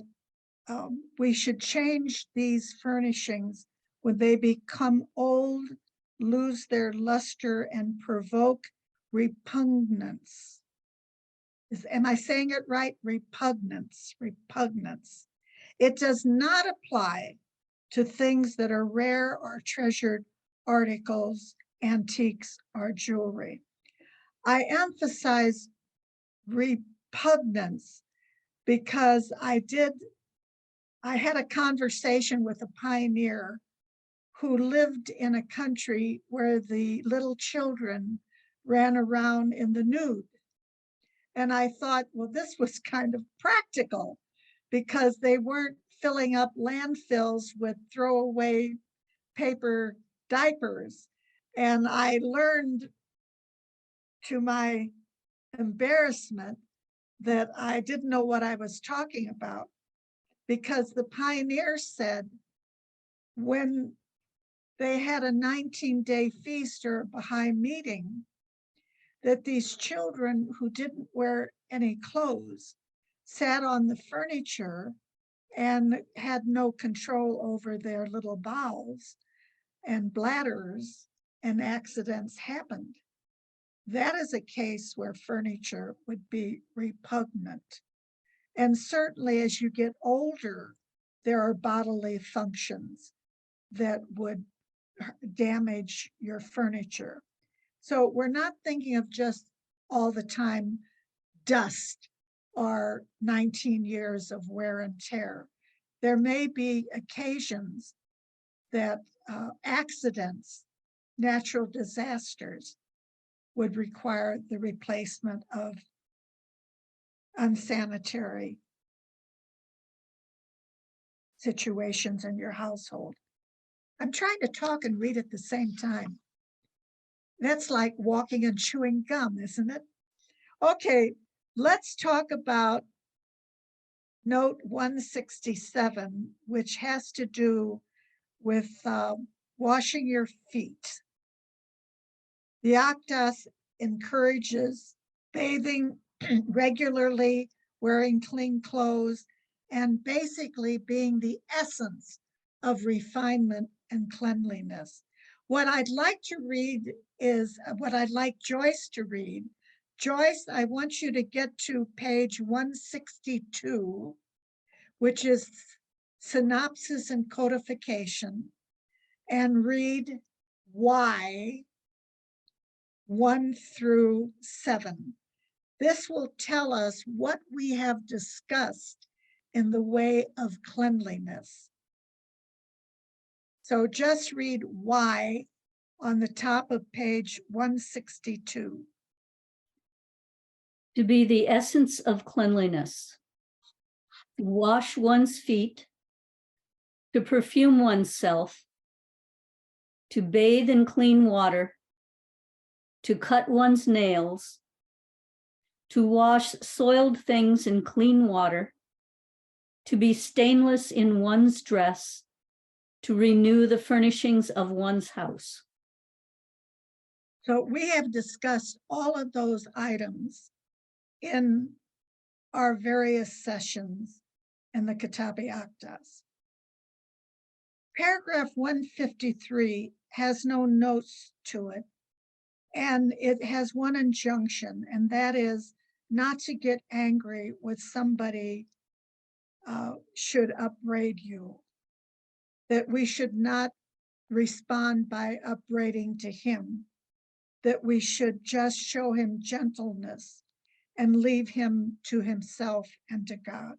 we should change these furnishings when they become old, lose their luster, and provoke repugnance. Am I saying it right? Repugnance, repugnance. It does not apply to things that are rare or treasured articles, antiques, or jewelry. I emphasize repugnance because I had a conversation with a pioneer who lived in a country where the little children ran around in the nude. And I thought, well, this was kind of practical because they weren't filling up landfills with throwaway paper diapers. And I learned, to my embarrassment, that I didn't know what I was talking about, because the pioneers said when they had a 19-day feast or a Baha'i meeting, that these children who didn't wear any clothes sat on the furniture and had no control over their little bowels and bladders, and accidents happened. That is a case where furniture would be repugnant. And certainly as you get older, there are bodily functions that would damage your furniture. So we're not thinking of just all the time dust or 19 years of wear and tear. There may be occasions that accidents, natural disasters, would require the replacement of unsanitary situations in your household. I'm trying to talk and read at the same time. That's like walking and chewing gum, isn't it? Okay, let's talk about note 167, which has to do with washing your feet. The Aqdas encourages bathing regularly, wearing clean clothes, and basically being the essence of refinement and cleanliness. What I'd like to read is what I'd like Joyce to read. Joyce, I want you to get to page 162, which is synopsis and codification, and read why 1 through 7. This will tell us what we have discussed in the way of cleanliness. So just read why on the top of page 162. To be the essence of cleanliness, to wash one's feet, to perfume oneself, to bathe in clean water, to cut one's nails, to wash soiled things in clean water, to be stainless in one's dress, to renew the furnishings of one's house. So we have discussed all of those items in our various sessions in the Kitab-i-Aqdas. Paragraph 153 has no notes to it, and it has one injunction, and that is not to get angry with somebody should upbraid you, that we should not respond by upbraiding to him, that we should just show him gentleness and leave him to himself and to God.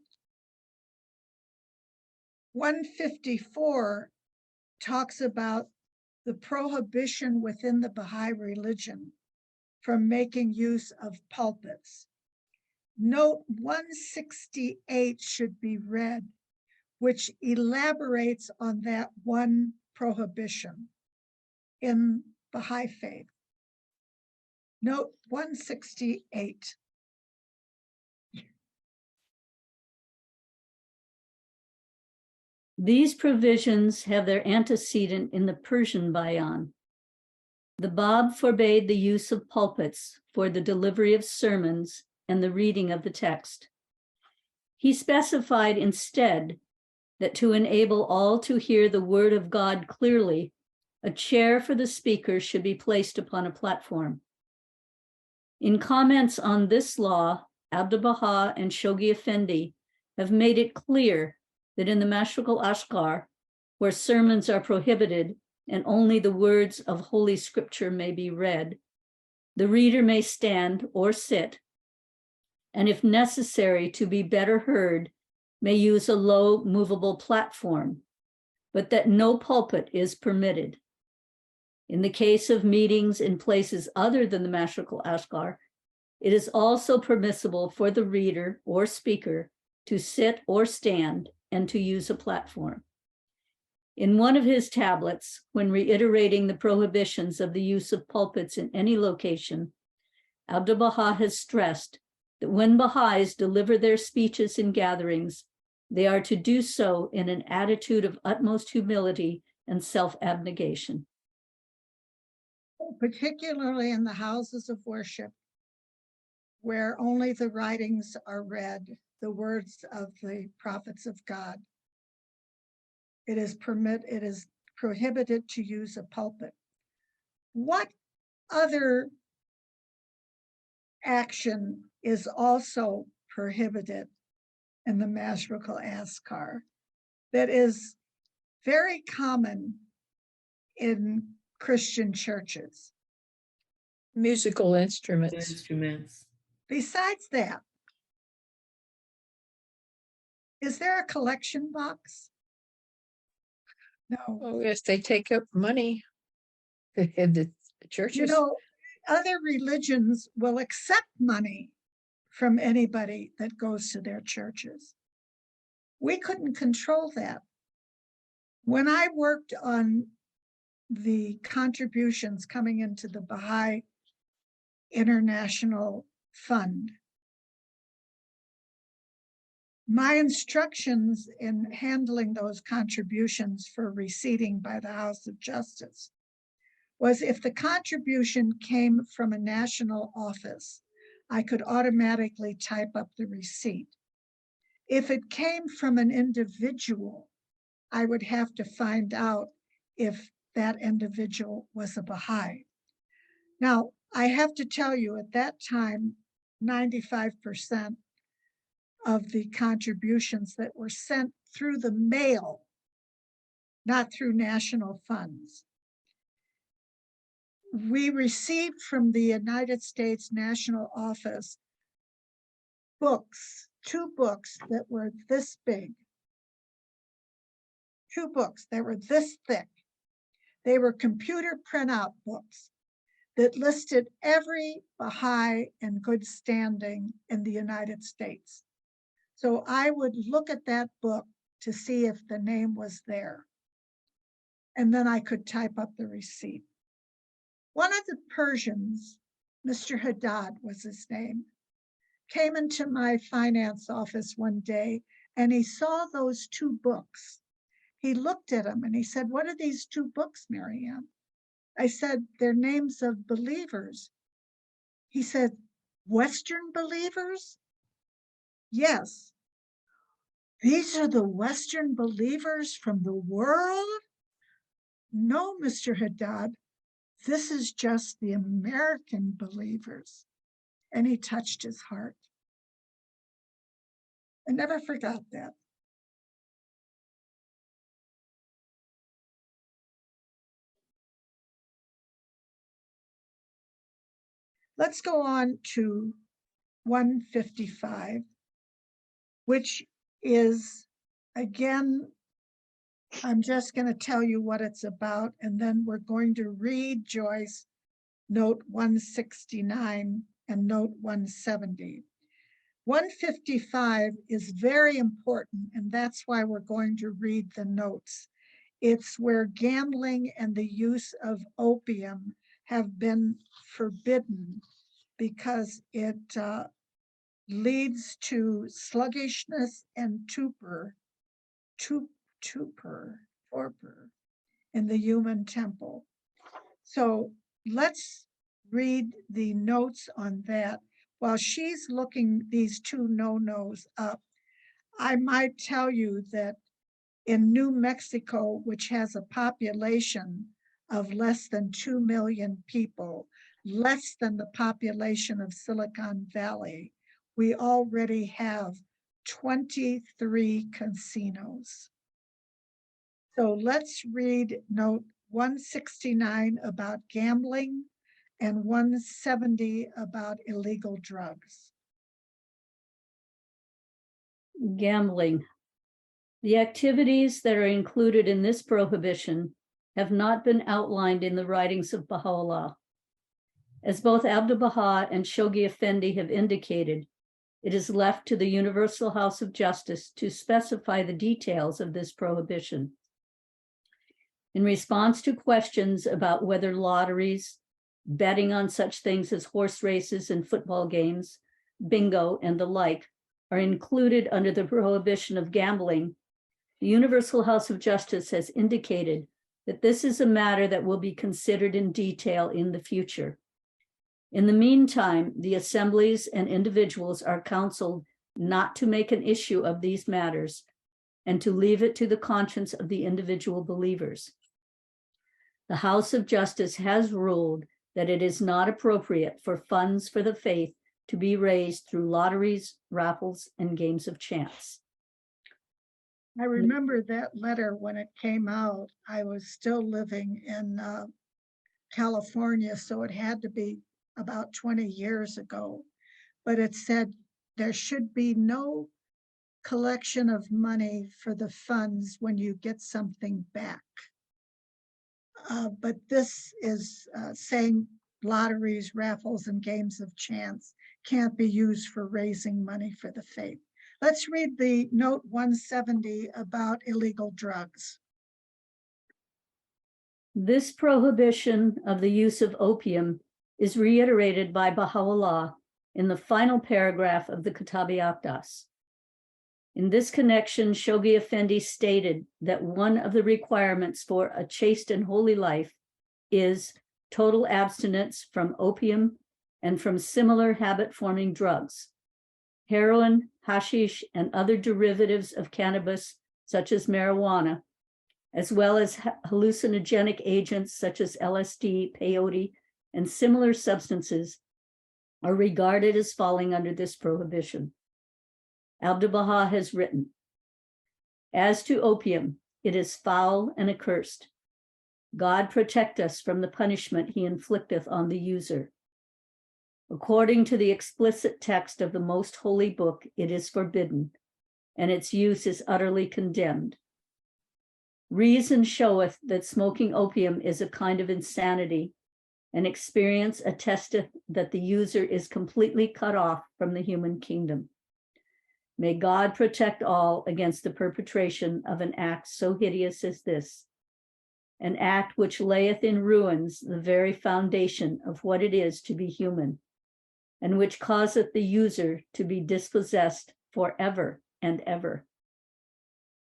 154 talks about the prohibition within the Baha'i religion from making use of pulpits. Note 168 should be read, which elaborates on that one prohibition in Baha'i faith. Note 168. These provisions have their antecedent in the Persian Bayan. The Bab forbade the use of pulpits for the delivery of sermons and the reading of the text. He specified instead that to enable all to hear the word of God clearly, a chair for the speaker should be placed upon a platform. In comments on this law, Abdu'l-Baha and Shoghi Effendi have made it clear that in the Mashraq al-Ashqar, where sermons are prohibited and only the words of Holy Scripture may be read, the reader may stand or sit, and if necessary to be better heard, may use a low movable platform, but that no pulpit is permitted. In the case of meetings in places other than the Mashraq al-Ashqar, it is also permissible for the reader or speaker to sit or stand and to use a platform. In one of his tablets, when reiterating the prohibitions of the use of pulpits in any location, Abdu'l-Baha has stressed that when Baha'is deliver their speeches in gatherings, they are to do so in an attitude of utmost humility and self-abnegation. Particularly in the houses of worship, where only the writings are read, the words of the prophets of God. It is prohibited to use a pulpit. What other action is also prohibited in the Mashraq al-Ashqar that is very common in Christian churches? Musical instruments. Besides that, is there a collection box? No. Oh, yes, they take up money in the churches. You know, other religions will accept money from anybody that goes to their churches. We couldn't control that. When I worked on the contributions coming into the Baha'i International Fund, my instructions in handling those contributions for receipting by the House of Justice was if the contribution came from a national office, I could automatically type up the receipt. If it came from an individual, I would have to find out if that individual was a Baha'i. Now, I have to tell you, at that time, 95% of the contributions that were sent through the mail, not through national funds. We received from the United States National Office books, 2 books that were this big, 2 books that were this thick. They were computer printout books that listed every Baha'i in good standing in the United States. So I would look at that book to see if the name was there. And then I could type up the receipt. One of the Persians, Mr. Haddad was his name, came into my finance office one day and he saw those 2 books. He looked at them and he said, "What are these 2 books, Marianne?" I said, "They're names of believers." He said, "Western believers?" "Yes." "These are the Western believers from the world?" "No, Mr. Haddad, this is just the American believers." And he touched his heart. I never forgot that. Let's go on to 155, which is, again, I'm just going to tell you what it's about, and then we're going to read Joyce, note 169 and note 170. 155 is very important, and that's why we're going to read the notes. It's where gambling and the use of opium have been forbidden because it leads to sluggishness and torpor in the human temple. So let's read the notes on that. While she's looking these 2 no-nos up, I might tell you that in New Mexico, which has a population of less than 2 million people, less than the population of Silicon Valley, we already have 23 casinos. So let's read note 169 about gambling and 170 about illegal drugs. Gambling. The activities that are included in this prohibition have not been outlined in the writings of Baha'u'llah. As both Abdu'l-Baha and Shoghi Effendi have indicated, it is left to the Universal House of Justice to specify the details of this prohibition. In response to questions about whether lotteries, betting on such things as horse races and football games, bingo, and the like are included under the prohibition of gambling, the Universal House of Justice has indicated that this is a matter that will be considered in detail in the future. In the meantime, the assemblies and individuals are counseled not to make an issue of these matters and to leave it to the conscience of the individual believers. The House of Justice has ruled that it is not appropriate for funds for the faith to be raised through lotteries, raffles, and games of chance. I remember that letter when it came out. I was still living in California, so it had to be about 20 years ago. But it said there should be no collection of money for the funds when you get something back. But this is saying lotteries, raffles, and games of chance can't be used for raising money for the faith. Let's read the note 170 about illegal drugs. This prohibition of the use of opium is reiterated by Baha'u'llah in the final paragraph of the Kitab-i-Aqdas. In this connection, Shoghi Effendi stated that one of the requirements for a chaste and holy life is total abstinence from opium and from similar habit-forming drugs, heroin, hashish, and other derivatives of cannabis, such as marijuana, as well as hallucinogenic agents such as LSD, peyote, and similar substances are regarded as falling under this prohibition. Abdu'l-Baha has written, "As to opium, it is foul and accursed. God protect us from the punishment he inflicteth on the user. According to the explicit text of the most holy book, it is forbidden, and its use is utterly condemned. Reason showeth that smoking opium is a kind of insanity, and experience attesteth that the user is completely cut off from the human kingdom. May God protect all against the perpetration of an act so hideous as this, an act which layeth in ruins the very foundation of what it is to be human, and which causeth the user to be dispossessed forever and ever.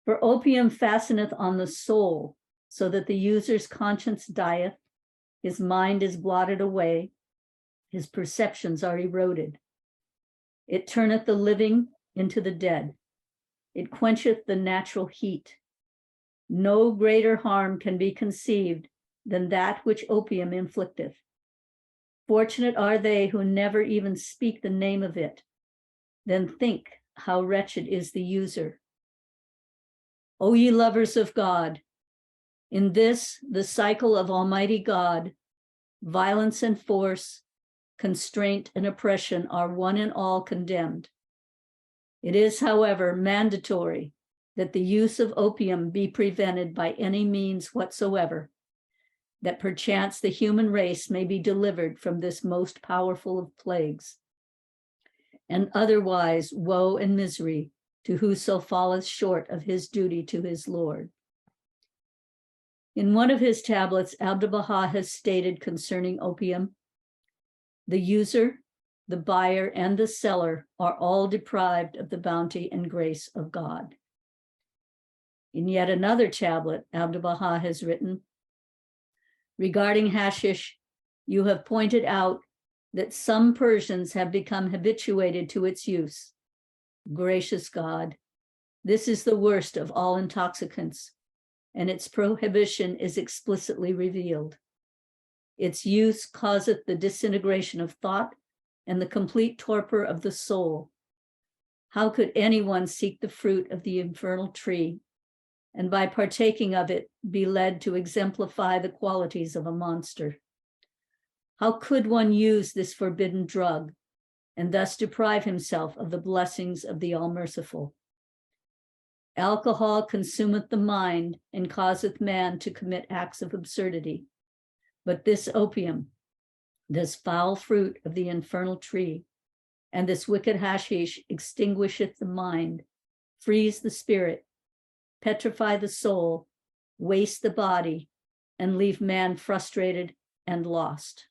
For opium fasteneth on the soul, so that the user's conscience dieth, his mind is blotted away, his perceptions are eroded. It turneth the living into the dead. It quencheth the natural heat. No greater harm can be conceived than that which opium inflicteth. Fortunate are they who never even speak the name of it. Then think how wretched is the user. O ye lovers of God, in this, the cycle of Almighty God, violence and force, constraint and oppression are one and all condemned. It is, however, mandatory that the use of opium be prevented by any means whatsoever, that perchance the human race may be delivered from this most powerful of plagues. And otherwise, woe and misery to whoso falleth short of his duty to his Lord. In one of his tablets, Abdu'l-Baha has stated concerning opium, the user, the buyer, and the seller are all deprived of the bounty and grace of God. In yet another tablet, Abdu'l-Baha has written, regarding hashish, you have pointed out that some Persians have become habituated to its use. Gracious God, This is the worst of all intoxicants, and its prohibition is explicitly revealed. Its use causeth the disintegration of thought and the complete torpor of the soul. How could anyone seek the fruit of the infernal tree, and by partaking of it be led to exemplify the qualities of a monster? How could one use this forbidden drug and thus deprive himself of the blessings of the All-Merciful? Alcohol consumeth the mind and causeth man to commit acts of absurdity. But this opium, this foul fruit of the infernal tree, and this wicked hashish extinguisheth the mind, frees the spirit, petrify the soul, waste the body, and leave man frustrated and lost.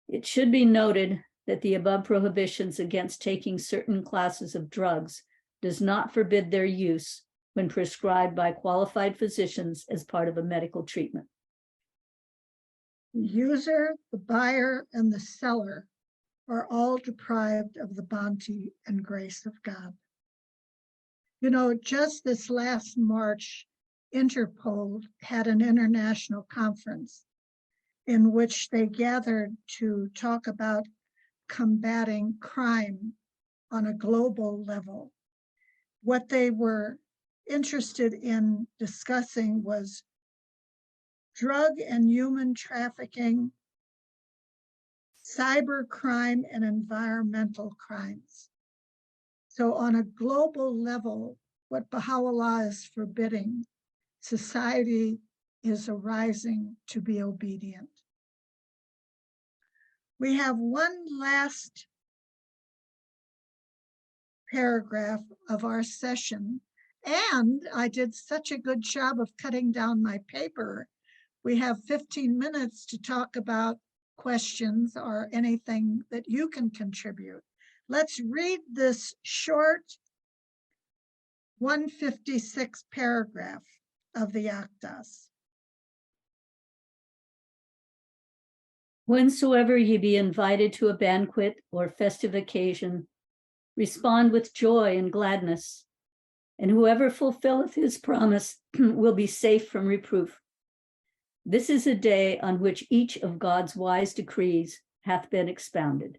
It should be noted that the above prohibitions against taking certain classes of drugs does not forbid their use when prescribed by qualified physicians as part of a medical treatment. The user, the buyer, and the seller are all deprived of the bounty and grace of God. You know, just this last March, Interpol had an international conference in which they gathered to talk about combating crime on a global level. What they were interested in discussing was drug and human trafficking, cyber crime, and environmental crimes. So on a global level, what Baha'u'llah is forbidding, society is arising to be obedient. We have one last paragraph of our session, and I did such a good job of cutting down my paper. We have 15 minutes to talk about questions or anything that you can contribute. Let's read this short 156 paragraph of the Aqdas. Whensoever ye be invited to a banquet or festive occasion, respond with joy and gladness, and whoever fulfilleth his promise will be safe from reproof. This is a day on which each of God's wise decrees hath been expounded.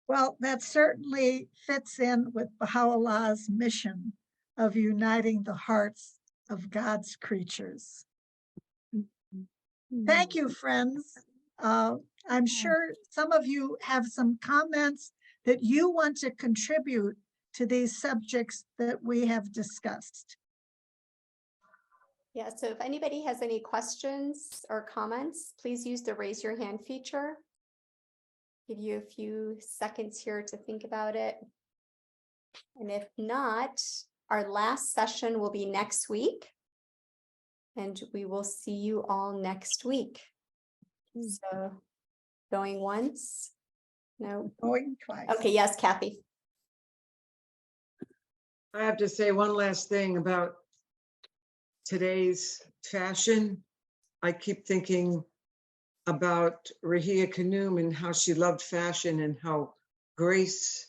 Well, that certainly fits in with Baha'u'llah's mission of uniting the hearts of God's creatures. Thank you, friends. I'm sure some of you have some comments that you want to contribute to these subjects that we have discussed. Yeah, so if anybody has any questions or comments, please use the raise your hand feature. Give you a few seconds here to think about it. And if not, our last session will be next week. And we will see you all next week. So going once? No. Going twice. Okay, yes, Kathy. I have to say one last thing about today's fashion. I keep thinking about Rahia Khanum and how she loved fashion and how graceful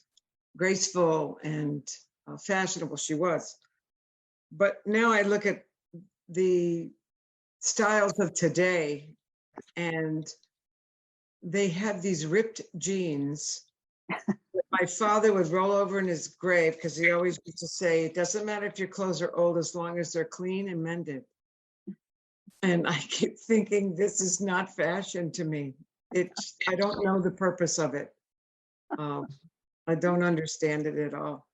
and fashionable she was. But now I look at the styles of today, and they have these ripped jeans. My father would roll over in his grave because he always used to say, it doesn't matter if your clothes are old as long as they're clean and mended. And I keep thinking, this is not fashion to me. I don't know the purpose of it. I don't understand it at all.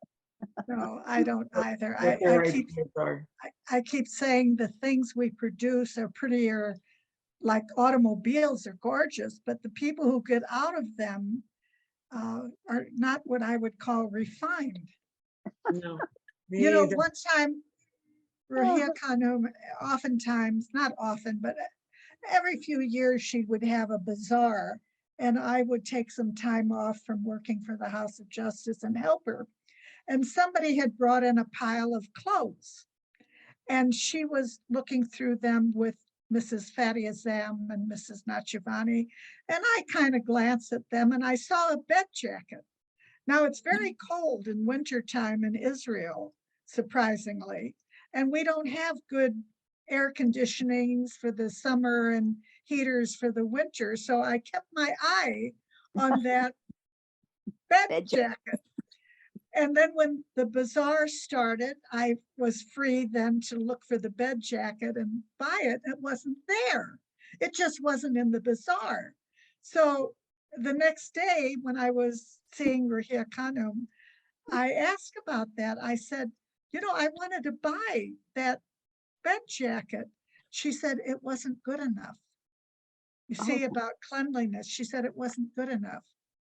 No, I don't either. What their I keep ideas are. I keep saying the things we produce are prettier, like automobiles are gorgeous, but the people who get out of them are not what I would call refined. No, me You know, either. one time, Rahia Khanum, oftentimes, not often, but every few years she would have a bazaar, and I would take some time off from working for the House of Justice and help her. And somebody had brought in a pile of clothes, and she was looking through them with Mrs. Fatty Azam and Mrs. Nachivani, and I kind of glanced at them and I saw a bed jacket. Now it's very cold in wintertime in Israel, surprisingly, and we don't have good air conditionings for the summer and heaters for the winter. So I kept my eye on that bed Bed jacket. And then when the bazaar started, I was free then to look for the bed jacket and buy it. It wasn't there. It just wasn't in the bazaar. So the next day when I was seeing Rahia Khanum, I asked about that. I said, you know, I wanted to buy that bed jacket. She said it wasn't good enough. You see, about cleanliness, she said it wasn't good enough.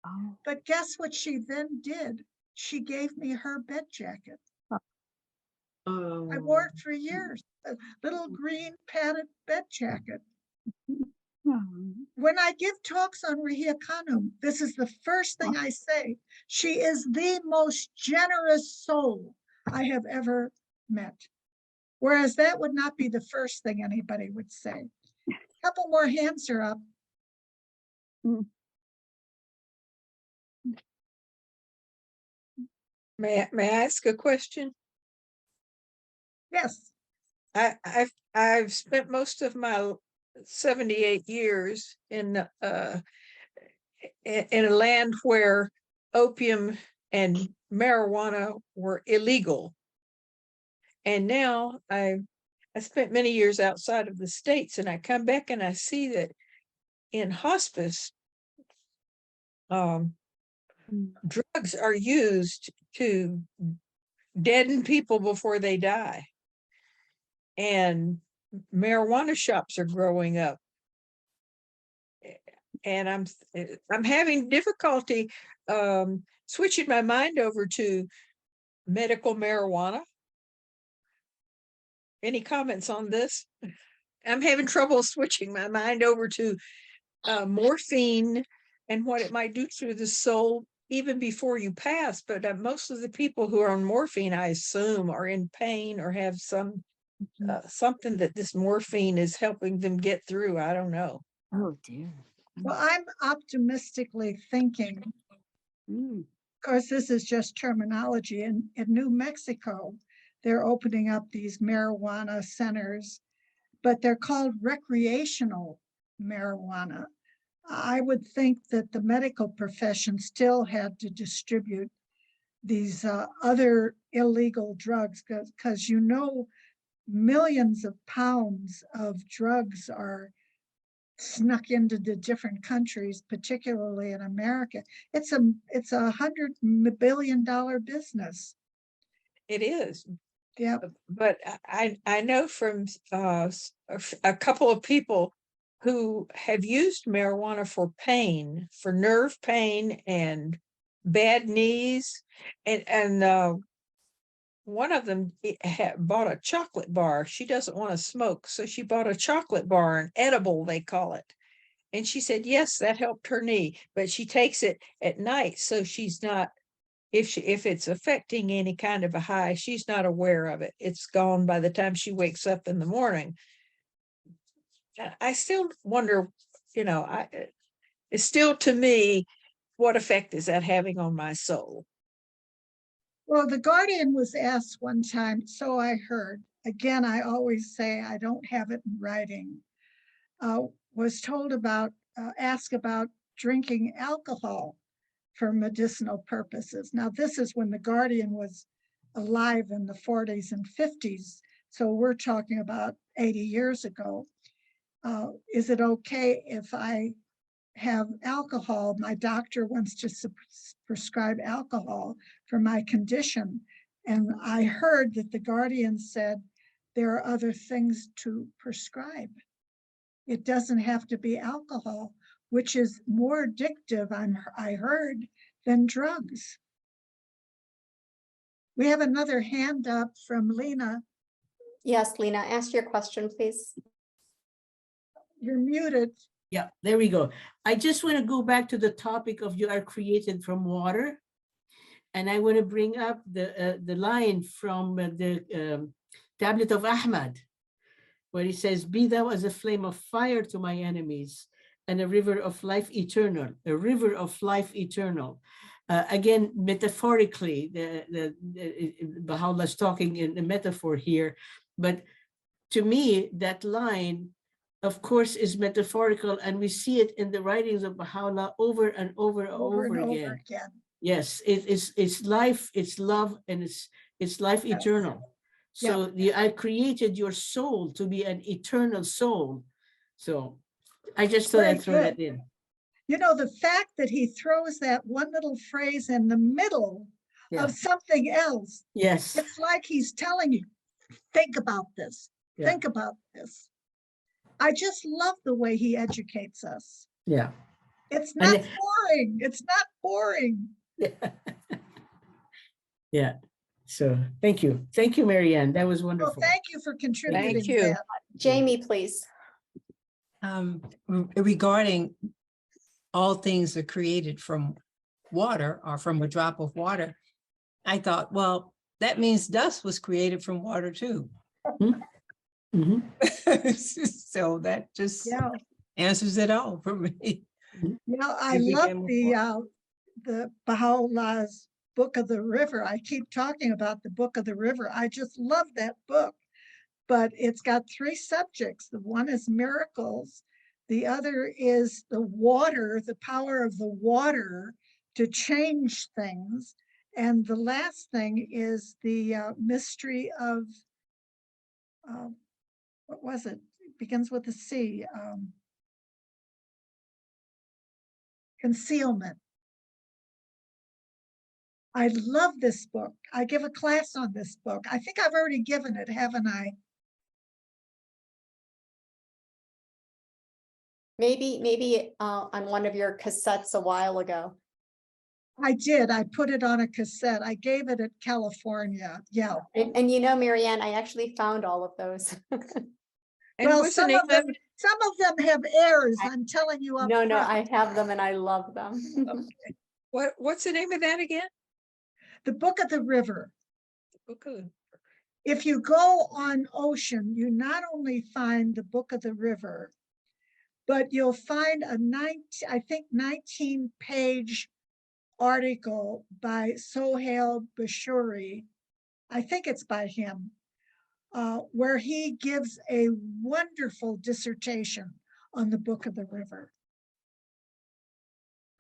Oh. But guess what she then did? She gave me her bed jacket. I wore it for years, a little green padded bed jacket. When I give talks on Rahia Khanum, this is the first thing I say. She is the most generous soul I have ever met. Whereas that would not be the first thing anybody would say. A couple more hands are up. May I ask a question? Yes. I've spent most of my 78 years in a land where opium and marijuana were illegal. And now I spent many years outside of the States, and I come back and I see that in hospice, drugs are used to deaden people before they die. And marijuana shops are growing up. And I'm having difficulty switching my mind over to medical marijuana. Any comments on this? I'm having trouble switching my mind over to morphine and what it might do to the soul even before you pass. But most of the people who are on morphine, I assume, are in pain or have some something that this morphine is helping them get through. I don't know. Oh dear. Well, I'm optimistically thinking, of course, this is just terminology. In New Mexico, they're opening up these marijuana centers, but they're called recreational marijuana. I would think that the medical profession still had to distribute these other illegal drugs because, you know, millions of pounds of drugs are snuck into the different countries, particularly in America. It's a $100 billion business. It is. Yeah. But I know from a couple of people who have used marijuana for pain, for nerve pain and bad knees, and one of them bought a chocolate bar. She doesn't want to smoke, so she bought a chocolate bar, an edible they call it. And she said, yes, that helped her knee, but she takes it at night, so she's not, if it's affecting any kind of a high, she's not aware of it. It's gone by the time she wakes up in the morning. I still wonder, you know, it's still, to me, what effect is that having on my soul? Well, the Guardian was asked one time, so I heard, again, I always say I don't have it in writing, was told about, asked about drinking alcohol for medicinal purposes. Now, this is when the Guardian was alive in the 40s and 50s. So we're talking about 80 years ago. Is it okay if I have alcohol? My doctor wants to prescribe alcohol for my condition. And I heard that the Guardian said there are other things to prescribe. It doesn't have to be alcohol, which is more addictive, I heard, than drugs. We have another hand up from Lena. Yes, Lena, ask your question, please. You're muted. Yeah, there we go. I just want to go back to the topic of you are created from water. And I want to bring up the line from the Tablet of Ahmad, where he says, be thou as a flame of fire to my enemies and a river of life eternal, a river of life eternal. again, metaphorically, Baha'u'llah's talking in a metaphor here, but to me, that line, of course, is metaphorical, and we see it in the writings of Baha'u'llah over and over and over and again. over again. Yes, it's life, it's love, and it's life Yes. eternal. So I created your soul to be an eternal soul. So I just thought Very I'd throw that good. in. You know, the fact that he throws that one little phrase in the middle Yeah. of something else, Yes. it's like he's telling you, think about this, Yeah. think about this. I just love the way he educates us. Yeah. It's And not boring. It's not boring. Yeah. Yeah. So thank you. Thank you, Marianne. That was Well, wonderful. thank you for contributing you. that. Jamie, please. Regarding all things are created from water or from a drop of water, I thought, well, that means dust was created from water too. Mhm. So that just Yeah. answers it all for me. You know, I It love began the Baha'u'llah's Book of the River. I keep talking about the Book of the River. I just love that book. But it's got 3 subjects. The one is miracles. The other is the water, the power of the water to change things. And the last thing is the mystery of, what was it? It begins with a C. Concealment. I love this book. I give a class on this book. I think I've already given it, haven't I? Maybe on one of your cassettes a while ago. I did. I put it on a cassette. I gave it at California. Yeah. And you know, Marianne, I actually found all of those. And Well, what's the some name of them have errors. I'm telling you up No, front. I have them and I love them. what's the name of that again? The Book of the River. Okay. If you go on Ocean, you not only find the Book of the River, but you'll find a 19-page article by Sohail Bashuri. I think it's by him, where he gives a wonderful dissertation on the Book of the River.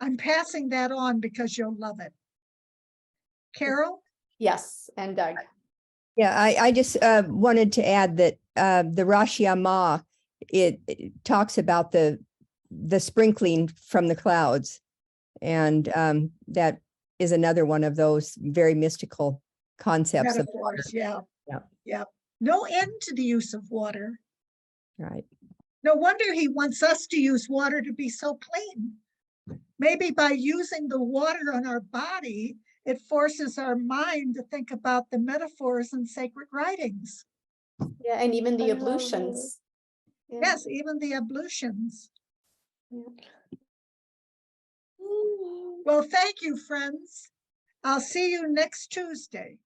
I'm passing that on because you'll love it. Carol? Yes, and Doug. Yeah, I just wanted to add that the Rashi Amah, it talks about the sprinkling from the clouds. And that is another one of those very mystical concepts of water. Metaphors, yeah. Yeah. Yeah. No end to the use of water. Right. No wonder he wants us to use water to be so clean. Maybe by using the water on our body, it forces our mind to think about the metaphors in sacred writings. Yeah, and even the I love ablutions. Yeah. Yes, even the ablutions. Yeah. Well, thank you, friends. I'll see you next Tuesday.